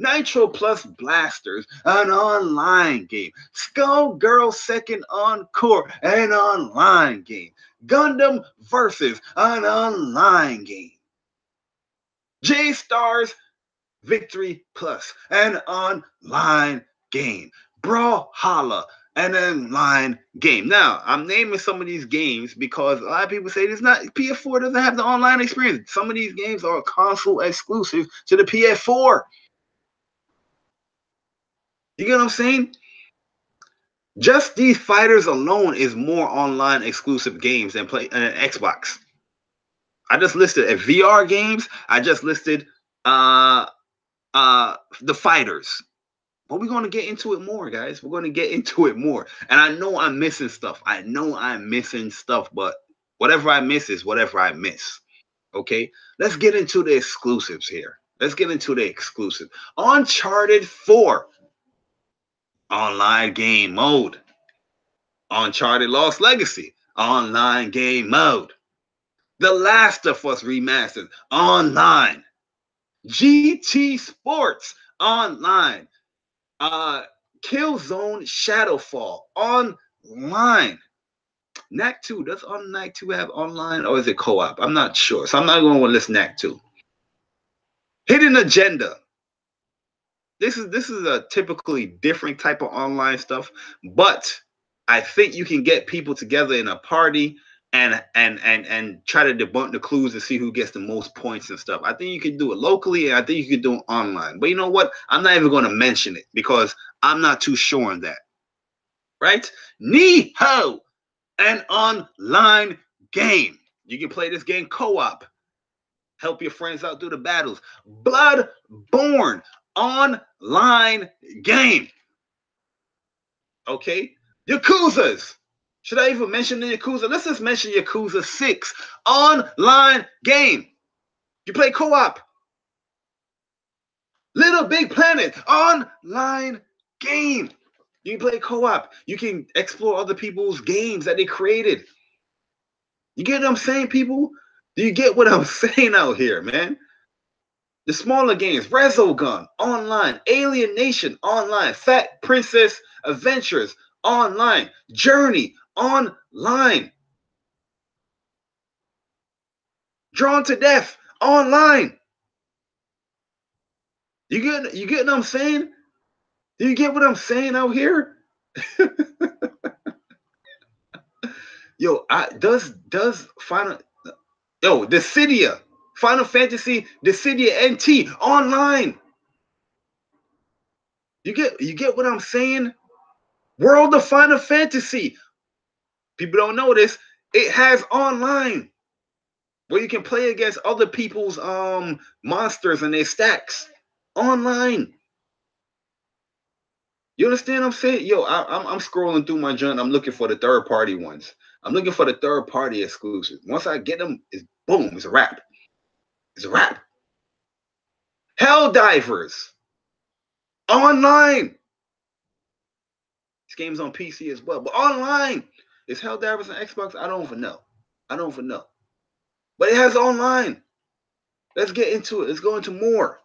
Nitro Plus Blasters, an online game. Skullgirl Second Encore, an online game. Gundam Versus, an online game. J-Stars Victory Plus, an online game. Brawlhalla, an online game. Now, I'm naming some of these games because a lot of people say it's not, PS4 doesn't have the online experience. Some of these games are console exclusive to the PS4. You get what I'm saying? Just these fighters alone is more online exclusive games than Xbox. I just listed VR games. I just listed the fighters. But we're going to get into it more, guys. We're going to get into it more. And I know I'm missing stuff. I know I'm missing stuff, but whatever I miss is whatever I miss. Okay? Let's get into the exclusives here. Let's get into the exclusive. Uncharted 4. Online game mode. Uncharted Lost Legacy. Online game mode. The Last of Us Remastered. Online. GT Sports. Online. Killzone Shadowfall online. Knack 2, does Knack 2 have online or is it co-op? I'm not sure. So I'm not going to list Knack 2. Hidden Agenda. This is a typically different type of online stuff, but I think you can get people together in a party and try to debunk the clues to see who gets the most points and stuff. I think you can do it locally, and I think you can do it online. But you know what? I'm not even going to mention it because I'm not too sure on that. Right? Nihon, an online game. You can play this game co-op. Help your friends out through the battles. Bloodborne, online game. Okay? Yakuzas. Should I even mention the Yakuza? Let's just mention Yakuza 6. Online game. You play co-op. Little Big Planet. Online game. You can play co-op. You can explore other people's games that they created. You get what I'm saying, people? Do you get what I'm saying out here, man? The smaller games. Resogun. Online. Alien Nation. Online. Fat Princess Adventures. Online. Journey. Online. Drawn to Death. Online. You get what I'm saying? Do you get what I'm saying out here? Yo, does Final Dissidia, Final Fantasy Dissidia NT online. You get what I'm saying? World of Final Fantasy. People don't know this. It has online where you can play against other people's monsters and their stacks online. You understand what I'm saying? Yo, I'm scrolling through my joint. I'm looking for the third-party ones. I'm looking for the third-party exclusives. Once I get them, it's boom. It's a wrap. It's a wrap. Helldivers. Online. This game's on PC as well. But online. Is Helldivers on Xbox? I don't even know. I don't even know. But it has online. Let's get into it. Let's go into more.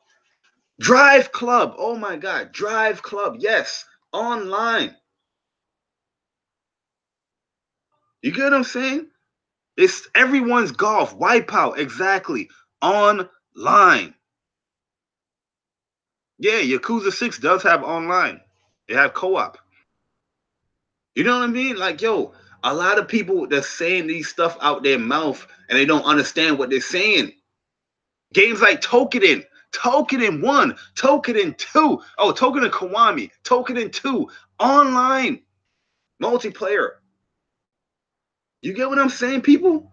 Drive Club. Oh my God. Drive Club. Yes. Online. You get what I'm saying? It's everyone's golf. Wipeout. Exactly. Online. Yeah, Yakuza 6 does have online. They have co-op. You know what I mean? Like, yo, a lot of people that's saying these stuff out their mouth and they don't understand what they're saying. Games like Toukiden 1, Toukiden 2, oh, Toukiden Kiwami, Toukiden 2, online, multiplayer. You get what I'm saying, people?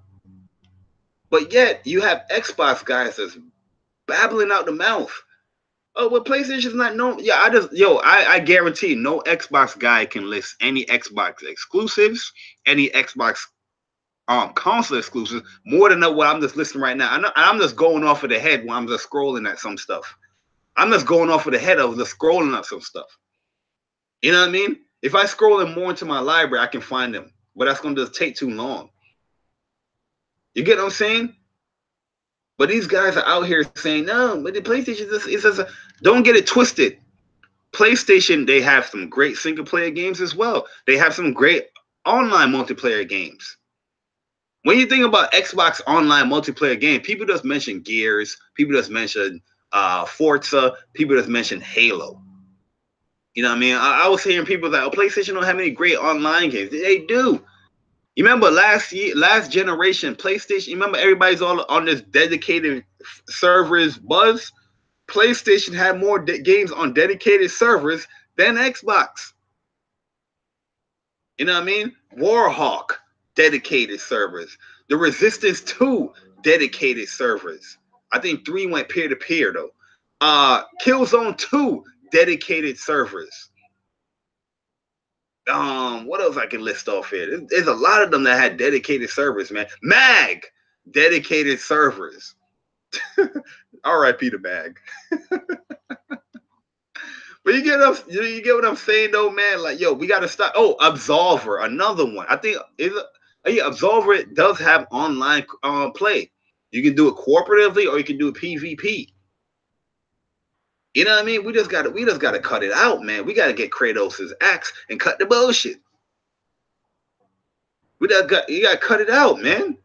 But yet, you have Xbox guys that's babbling out the mouth. Oh, well, PlayStation's not known. Yeah, I guarantee no Xbox guy can list any Xbox exclusives, any Xbox console exclusives more than what I'm just listing right now. I'm just going off of the head when I'm just scrolling at some stuff. I'm just going off of the head of just scrolling at some stuff. You know what I mean? If I scroll in more into my library, I can find them, but that's going to just take too long. You get what I'm saying? But these guys are out here saying, no, but the PlayStation is Don't get it twisted. PlayStation, they have some great single player games as well. They have some great online multiplayer games. When you think about Xbox online multiplayer game, people just mention Gears, people just mention Forza, people just mention Halo. You know what I mean? I was hearing people that, oh, PlayStation don't have any great online games. They do. You remember last generation PlayStation? You remember everybody's all on this dedicated servers buzz? PlayStation had more games on dedicated servers than Xbox. You know what I mean? Warhawk, dedicated servers. The Resistance 2, dedicated servers. I think 3 went peer-to-peer, though. Killzone 2, dedicated servers. What else I can list off here? There's a lot of them that had dedicated servers, man. Mag, dedicated servers. R.I.P. to Mag. But you get what I'm saying, though, man. Like, yo, we gotta stop. Oh, Absolver, another one. I think Absolver does have online play. You can do it cooperatively, or you can do it PvP. You know what I mean? We just gotta cut it out, man. We gotta get Kratos' axe and cut the bullshit. You gotta cut it out, man.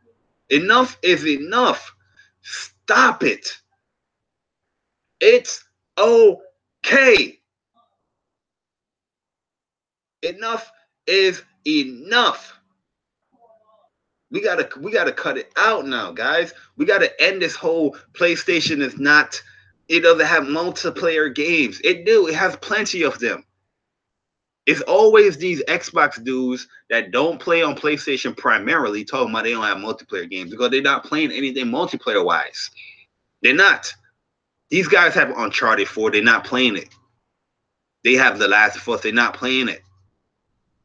Enough is enough. Stop it. It's okay. Enough is enough. We gotta cut it out now, guys. We gotta end this whole PlayStation is not. It doesn't have multiplayer games. It do. It has plenty of them. It's always these Xbox dudes that don't play on PlayStation primarily talking about they don't have multiplayer games because they're not playing anything multiplayer wise. They're not. These guys have Uncharted 4. They're not playing it. They have The Last of Us. They're not playing it.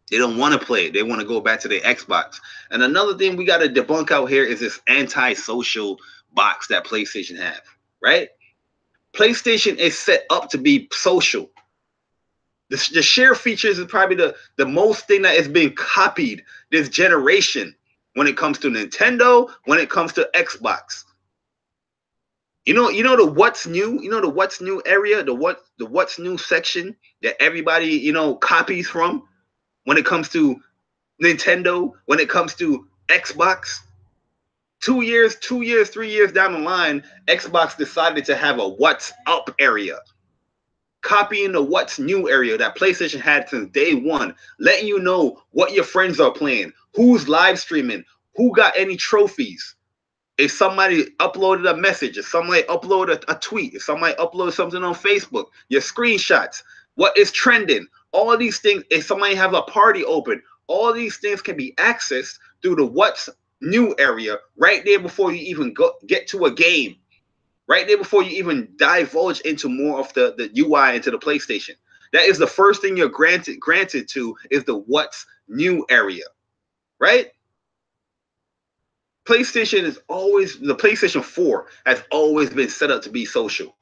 They don't want to play it. They want to go back to their Xbox. And another thing we got to debunk out here is this anti-social box that PlayStation have, right? PlayStation is set up to be social. The share features is probably the most thing that is being copied this generation when it comes to Nintendo, when it comes to Xbox. You know the what's new, the what's new area, the what's new section that everybody, copies from when it comes to Nintendo, when it comes to Xbox. 2 years, 3 years down the line, Xbox decided to have a what's up area. Copying the what's new area that PlayStation had since day one, letting you know what your friends are playing, who's live streaming, who got any trophies. If somebody uploaded a message, if somebody uploaded a tweet, if somebody uploaded something on Facebook, your screenshots, what is trending, all these things, if somebody have a party open, all these things can be accessed through the what's new area right there before you even get to a game. Right there before you even divulge into more of the UI into the PlayStation. That is the first thing you're granted to is the what's new area, right? The PlayStation 4 has always been set up to be social.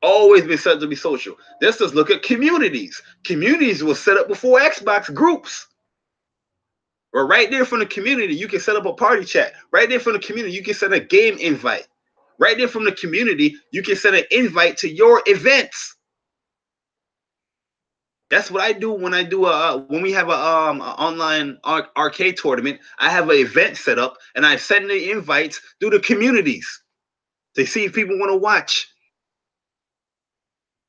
Always been set up to be social. Let's just look at communities. Communities were set up before Xbox groups. Or right there from the community, you can set up a party chat. Right there from the community, you can send a game invite. Right there from the community, you can send an invite to your events. That's what I do when I do when we have a online arcade tournament. I have an event set up and I send the invites through the communities to see if people want to watch.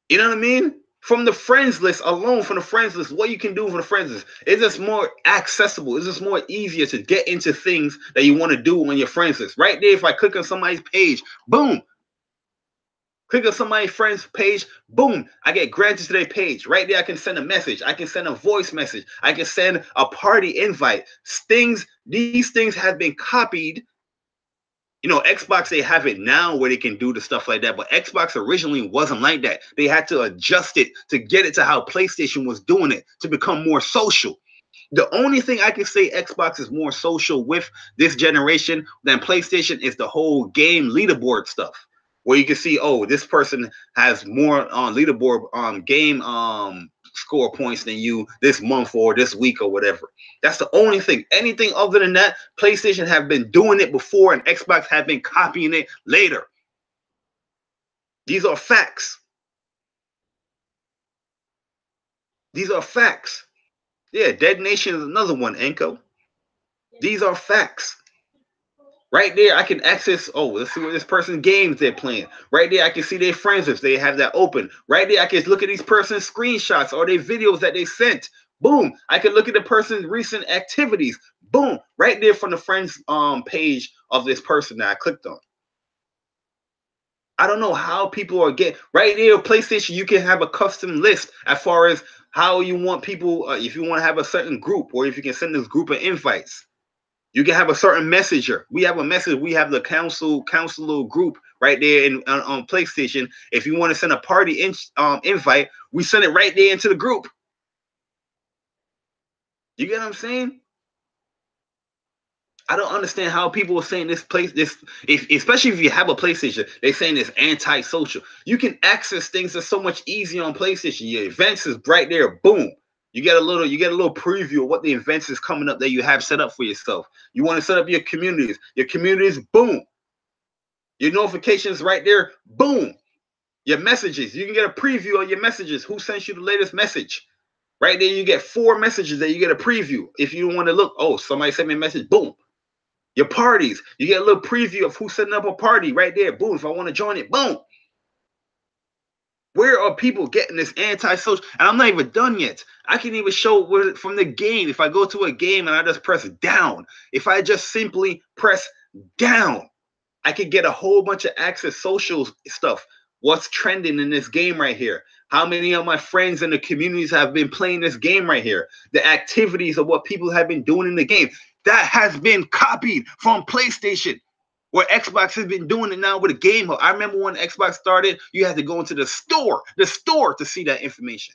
You know what I mean? From the friends list alone, from the friends list, what you can do from the friends list, it's just more accessible. It's just more easier to get into things that you want to do on your friends list. Right there, if I click on somebody's page, boom. Click on somebody's friend's page, boom, I get granted to their page. Right there, I can send a message. I can send a voice message. I can send a party invite. These things have been copied. Xbox, they have it now where they can do the stuff like that. But Xbox originally wasn't like that. They had to adjust it to get it to how PlayStation was doing it to become more social. The only thing I can say Xbox is more social with this generation than PlayStation is the whole game leaderboard stuff. Where you can see, oh, this person has more on leaderboard game score points than you this month or this week or whatever. That's the only thing. Anything other than that, PlayStation have been doing it before and Xbox have been copying it later. These are facts. These are facts. Yeah, Dead Nation is another one, Enko. These are facts. Right there, I can access, oh, let's see what this person's games they're playing. Right there, I can see their friends if they have that open. Right there, I can look at these person's screenshots or their videos that they sent. Boom. I can look at the person's recent activities. Boom. Right there from the friends page of this person that I clicked on. I don't know how people are getting right there. PlayStation, you can have a custom list as far as how you want people, if you want to have a certain group, or if you can send this group of invites. You can have a certain messenger. We have a message. We have the council group right there on PlayStation. If you want to send a party invite, we send it right there into the group. You get what I'm saying? I don't understand how people are saying especially if you have a PlayStation, they're saying it's anti-social. You can access things that's so much easier on PlayStation. Your events is right there. Boom. You get a little preview of what the events is coming up that you have set up for yourself. You want to set up your communities. Your communities, boom. Your notifications right there, boom. Your messages, you can get a preview of your messages. Who sent you the latest message? Right there, you get 4 messages that you get a preview. If you want to look, oh, somebody sent me a message, boom. Your parties, you get a little preview of who's setting up a party right there. Boom. If I want to join it, boom. Where are people getting this anti-social? And I'm not even done yet. I can even show from the game. If I go to a game and I just press down, if I just simply press down, I could get a whole bunch of access social stuff. What's trending in this game right here? How many of my friends in the communities have been playing this game right here? The activities of what people have been doing in the game. That has been copied from PlayStation, where Xbox has been doing it now with a game. I remember when Xbox started, you had to go into the store to see that information.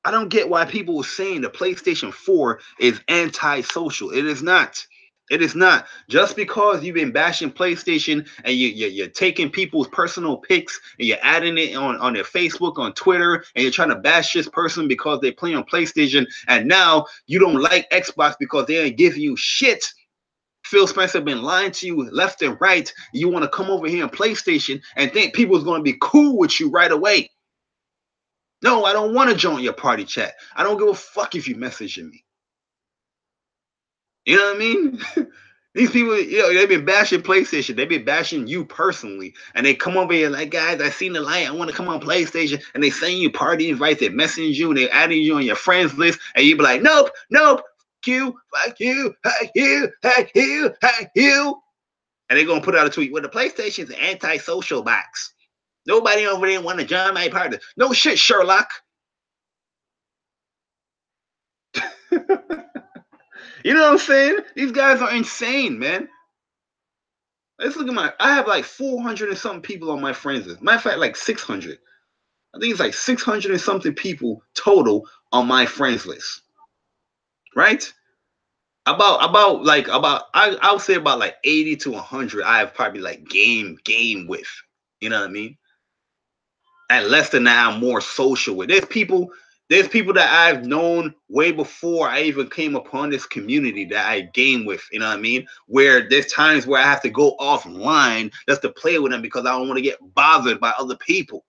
I don't get why people were saying the PlayStation 4 is anti-social. It is not. It is not. Just because you've been bashing PlayStation and you're taking people's personal pics and you're adding it on their Facebook, on Twitter, and you're trying to bash this person because they play on PlayStation, and now you don't like Xbox because they ain't giving you shit. Phil Spencer been lying to you left and right. You want to come over here on PlayStation and think people's going to be cool with you right away. No, I don't want to join your party chat. I don't give a fuck if you messaging me. You know what I mean? These people, they've been bashing PlayStation. They've been bashing you personally. And they come over here like, guys, I seen the light. I want to come on PlayStation. And they send you party invites. They message you. And they adding you on your friends list. And you be like, nope, nope. Fuck you, fuck you, fuck you, fuck you. And they're going to put out a tweet. Well, the PlayStation's an anti-social box. Nobody over there want to join my party. No shit, Sherlock. You know what I'm saying? These guys are insane, man. Let's look at I have like 400 and something people on my friends list. Matter of fact, like 600. I think it's like 600 and something people total on my friends list. Right? I'll say about like 80 to 100 I have probably like game with. You know what I mean? And less than that, I'm more social with. There's people that I've known way before I even came upon this community that I game with, you know what I mean? Where there's times where I have to go offline just to play with them because I don't want to get bothered by other people.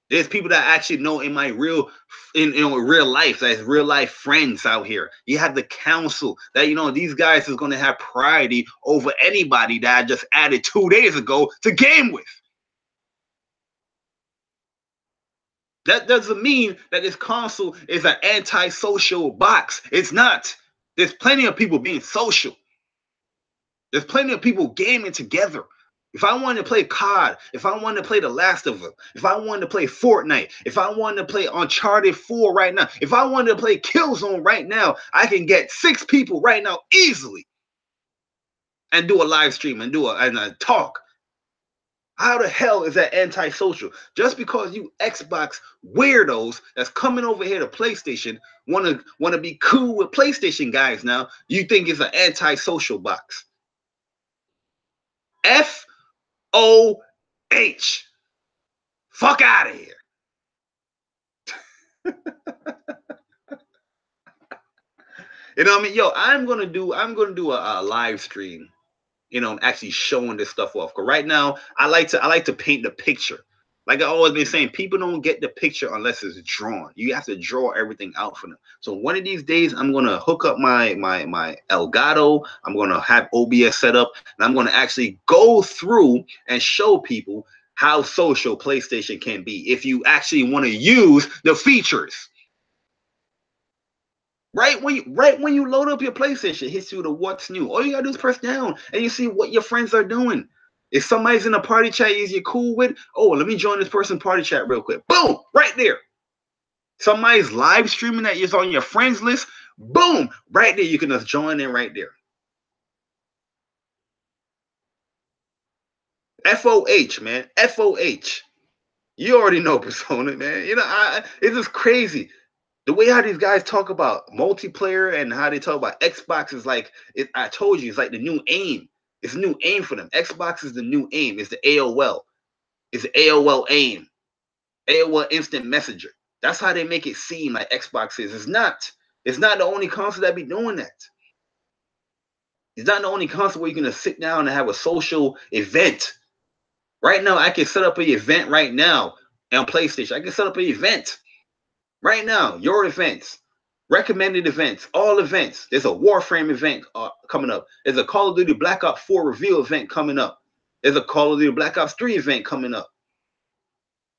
There's people that I actually know in my real life, that's real life friends out here. You have the council that, these guys is going to have priority over anybody that I just added 2 days ago to game with. That doesn't mean that this console is an anti-social box. It's not. There's plenty of people being social. There's plenty of people gaming together. If I wanted to play COD, if I wanted to play The Last of Us, if I wanted to play Fortnite, if I wanted to play Uncharted 4 right now, if I wanted to play Killzone right now, I can get 6 people right now easily and do a live stream and do a talk. How the hell is that antisocial? Just because you Xbox weirdos that's coming over here to PlayStation want to be cool with PlayStation guys now, you think it's an antisocial box. FOH. Fuck out of here. You know what I mean? Yo, I'm gonna do a live stream, actually showing this stuff off. Because right now, I like to paint the picture. Like I always been saying, people don't get the picture unless it's drawn. You have to draw everything out for them. So one of these days, I'm gonna hook up my Elgato. I'm gonna have OBS set up, and I'm gonna actually go through and show people how social PlayStation can be if you actually want to use the features. Right when you load up your PlayStation, it hits you the what's new. All you gotta do is press down, and you see what your friends are doing. If somebody's in a party chat you're cool with, oh, let me join this person party chat real quick. Boom, right there. Somebody's live streaming that is on your friends list. Boom, right there. You can just join in right there. FOH, man. FOH. You already know Persona, man. You know, it's just crazy. The way how these guys talk about multiplayer and how they talk about Xbox is like, I told you, it's like the new aim. It's a new aim for them. Xbox is the new aim. It's the AOL. It's the AOL aim. AOL Instant Messenger. That's how they make it seem like Xbox is. It's not. It's not the only console that be doing that. It's not the only console where you're going to sit down and have a social event. Right now, I can set up an event right now on PlayStation. I can set up an event right now. Your events. Recommended events. All events. There's a Warframe event coming up. There's a Call of Duty Black Ops 4 reveal event coming up. There's a Call of Duty Black Ops 3 event coming up.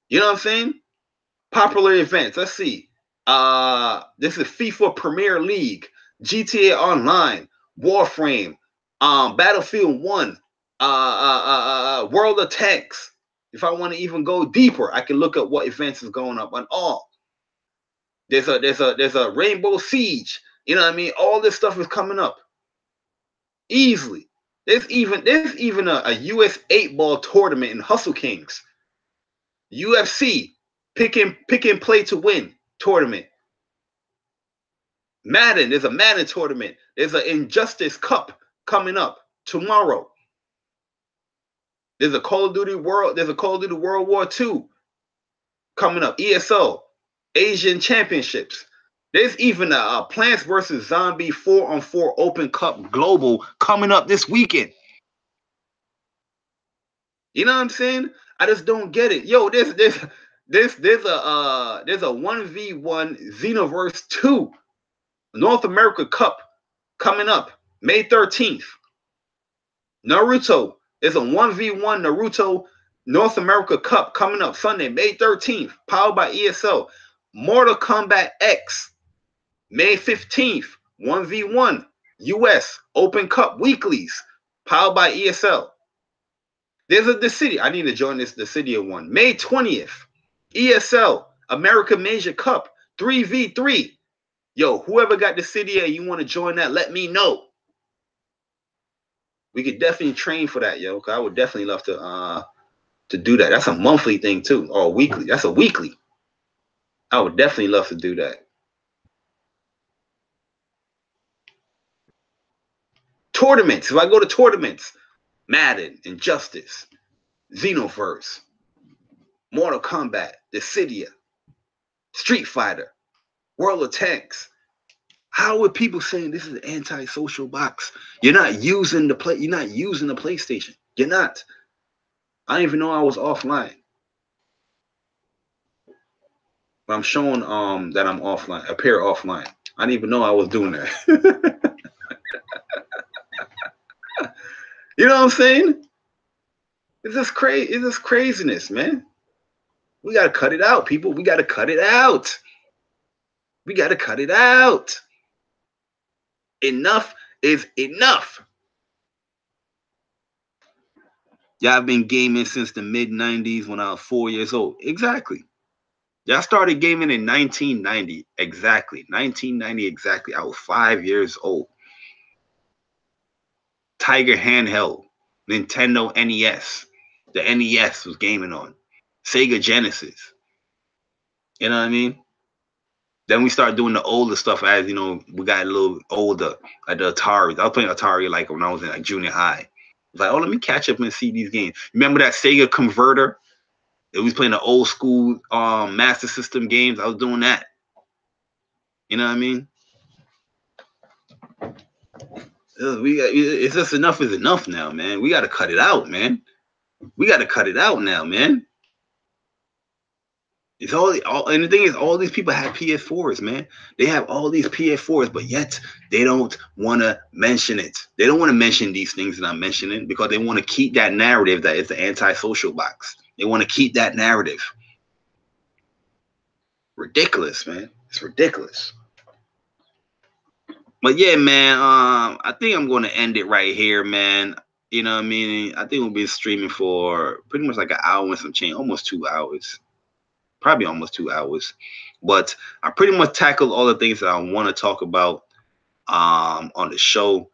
You know what I'm saying? Popular events. Let's see. This is FIFA Premier League, GTA Online, Warframe, Battlefield 1, World of Tanks. If I want to even go deeper, I can look at what events is going up on all. There's a Rainbow Siege. You know what I mean? All this stuff is coming up easily. There's even a US 8-ball tournament in Hustle Kings. UFC pick and play to win tournament. Madden, there's a Madden tournament. There's an Injustice Cup coming up tomorrow. There's a Call of Duty World War II coming up. ESO, Asian Championships. There's even a Plants vs. Zombie 4-on-4 Open Cup Global coming up this weekend. You know what I'm saying? I just don't get it. Yo, there's a 1v1 Xenoverse 2 North America Cup coming up May 13th. Naruto. There's a 1v1 Naruto North America Cup coming up Sunday, May 13th, powered by ESL. Mortal Kombat X, May 15th, 1v1 US Open Cup Weeklies, powered by ESL. There's a Dissidia. I need to join this Dissidia one. May 20th, ESL America Major Cup 3v3. Yo, whoever got Dissidia, you want to join that, let me know. We could definitely train for that, yo. I would definitely love to do that. That's a monthly thing too, or weekly. That's a weekly. I would definitely love to do that. Tournaments. If I go to tournaments, Madden, Injustice, Xenoverse, Mortal Kombat, Dissidia, Street Fighter, World of Tanks. How are people saying this is an anti-social box? You're not using the PlayStation. You're not. I didn't even know I was offline. But I'm showing that I'm offline, appear offline. I didn't even know I was doing that. You know what I'm saying? It's just crazy. It's just craziness, man. We gotta cut it out, people. We gotta cut it out. We gotta cut it out. Enough is enough. Y'all been gaming since the mid-90s when I was 4 years old. Exactly. Y'all started gaming in 1990. Exactly. 1990 exactly. I was 5 years old. Tiger handheld. Nintendo NES. The NES was gaming on. Sega Genesis. You know what I mean? Then we started doing the older stuff as, you know, we got a little older. Like the Atari. I was playing Atari like when I was in like junior high. I was like, oh, let me catch up and see these games. Remember that Sega converter? It was playing the old school Master System games. I was doing that. You know what I mean? It's just enough is enough now, man. We got to cut it out, man. We got to cut it out now, man. It's all, and the thing is, all these people have PS4s, man. They have all these PS4s, but yet they don't want to mention it. They don't want to mention these things that I'm mentioning because they want to keep that narrative that it's the anti-social box. They want to keep that narrative. Ridiculous, man. It's ridiculous. But yeah, man, I think I'm going to end it right here, man. You know what I mean? I think we'll be streaming for pretty much like an hour and some change, almost 2 hours. Probably almost 2 hours. But I pretty much tackled all the things that I want to talk about on the show.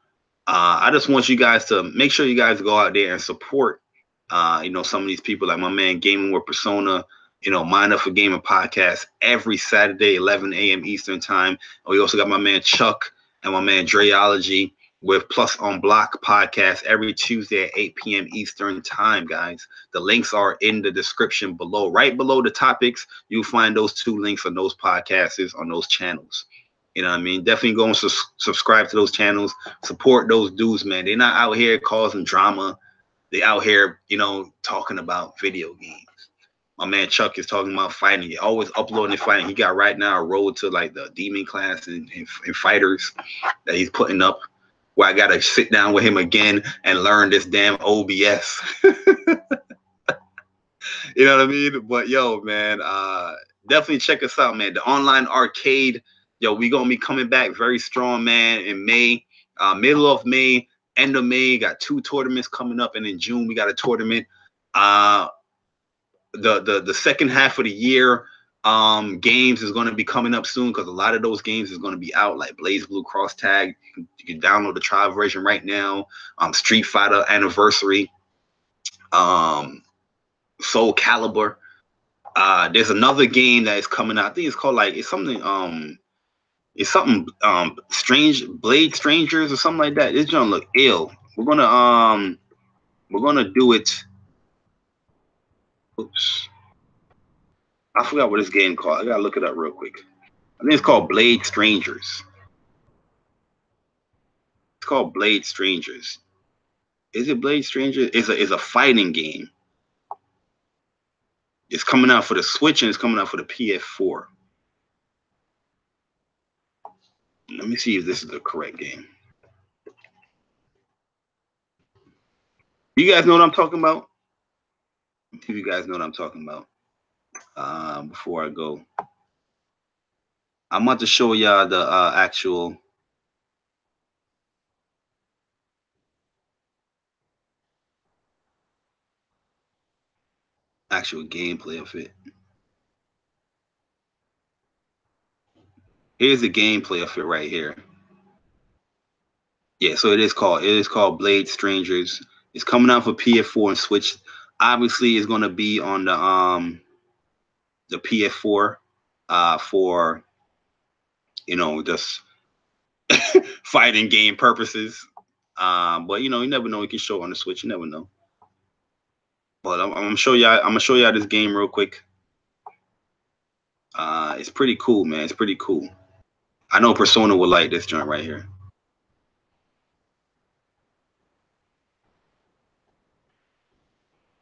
I just want you guys to make sure you guys go out there and support, some of these people like my man Gaming with Persona, Mind Up for Gaming podcast every Saturday, 11 a.m. Eastern time. And we also got my man Chuck and my man Dreology with Plus on Block podcast every Tuesday at 8 p.m. Eastern time, guys. The links are in the description below. Right below the topics, you'll find those 2 links on those podcasts, on those channels. You know what I mean? Definitely go and subscribe to those channels. Support those dudes, man. They're not out here causing drama. They out here, talking about video games. My man Chuck is talking about fighting. He always uploading and fighting. He got right now a road to like the demon class and fighters that he's putting up, where I gotta sit down with him again and learn this damn OBS. You know what I mean? But yo, man, definitely check us out, man. The online arcade, yo, we gonna be coming back very strong, man, in May, middle of May, end of May. Got 2 tournaments coming up, and in June we got a tournament. The second half of the year, games is going to be coming up soon because a lot of those games is going to be out, like Blaze Blue Cross Tag. You can download the trial version right now. Street Fighter Anniversary, Soul Calibur. There's another game that is coming out. I think it's called it's something strange, Blade Strangers or something like that. This gonna look ill. We're gonna do it. Oops. I forgot what this game called. I gotta look it up real quick. I think it's called Blade Strangers. It's called Blade Strangers. Is it Blade Strangers? It's a fighting game. It's coming out for the Switch and it's coming out for the PS4. Let me see if this is the correct game. You guys know what I'm talking about? If you guys know what I'm talking about. Before I go, I'm about to show y'all the actual gameplay of it. Here's the gameplay of it right here. Yeah, so it is called Blade Strangers. It's coming out for PS4 and Switch. Obviously, it's gonna be on the PS4 for just fighting game purposes. But you never know. You can show it on the Switch. You never know. But I'm gonna show y'all this game real quick. It's pretty cool, man. It's pretty cool. I know Persona will like this joint right here.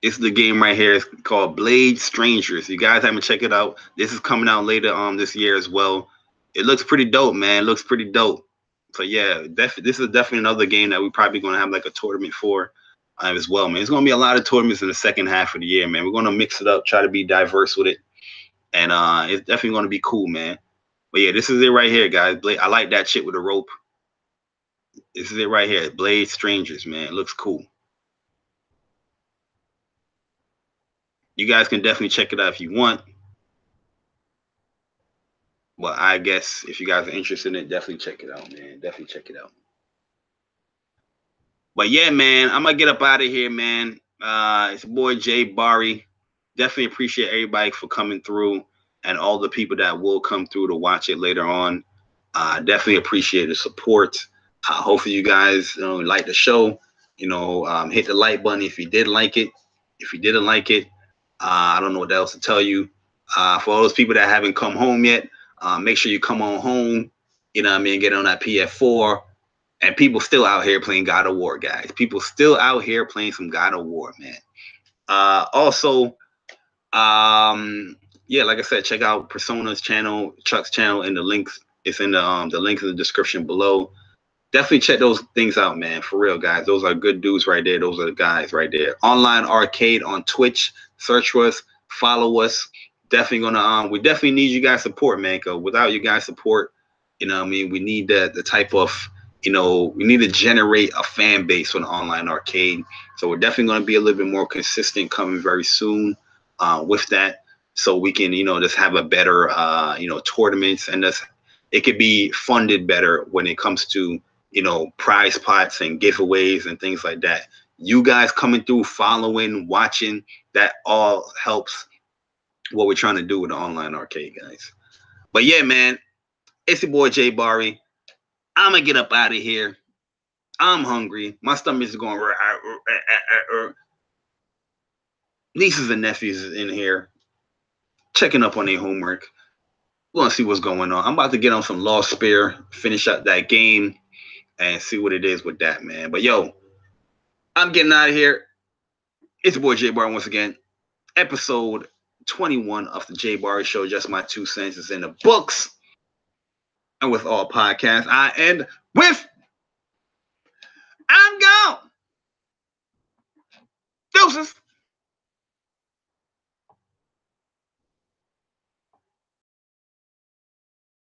It's the game right here. It's called Blade Strangers. You guys haven't checked it out. This is coming out later this year as well. It looks pretty dope, man. It looks pretty dope. So yeah, this is definitely another game that we're probably gonna have like a tournament for as well, man. It's gonna be a lot of tournaments in the second half of the year, man. We're gonna mix it up, try to be diverse with it, and it's definitely gonna be cool, man. But yeah, this is it right here, guys. I like that shit with the rope. This is it right here. Blade Strangers, man. It looks cool. You guys can definitely check it out if you want. Well, I guess if you guys are interested in it, definitely check it out, man. Definitely check it out. But yeah, man, I'm gonna get up out of here, man. It's your boy JayBari. Definitely appreciate everybody for coming through and all the people that will come through to watch it later on. Definitely appreciate the support. Hopefully you guys like the show. Hit the like button if you did like it. If you didn't like it, I don't know what else to tell you. For all those people that haven't come home yet, make sure you come on home. You know what I mean? Get on that PS4. And people still out here playing God of War, guys. People still out here playing some God of War, man. Also, yeah, like I said, check out Persona's channel, Chuck's channel, and the links. It's in the link in the description below. Definitely check those things out, man. For real, guys. Those are good dudes right there. Those are the guys right there. Online Arcade on Twitch. Search for us. Follow us. Definitely gonna we definitely need you guys' support, man. Cause without you guys' support, you know what I mean, we need the type of, you know, we need to generate a fan base on the Online Arcade. So we're definitely gonna be a little bit more consistent coming very soon with that. So we can, you know, just have a better you know, tournaments, and just it could be funded better when it comes to, you know, prize pots and giveaways and things like that. You guys coming through, following, watching, that all helps what we're trying to do with the Online Arcade, guys. But yeah, man, it's your boy JayBari. I'm gonna get up out of here. I'm hungry. My stomach is going. Nieces and nephews is in here checking up on their homework. We're gonna see what's going on. I'm about to get on some Lost Spear, finish up that game, and see what it is with that, man. But yo, I'm getting out of here. It's your boy JayBari once again. Episode 21 of the JayBari Show. Just my 2 cents is in the books. And with all podcasts, I end with I'm gone. Deuces.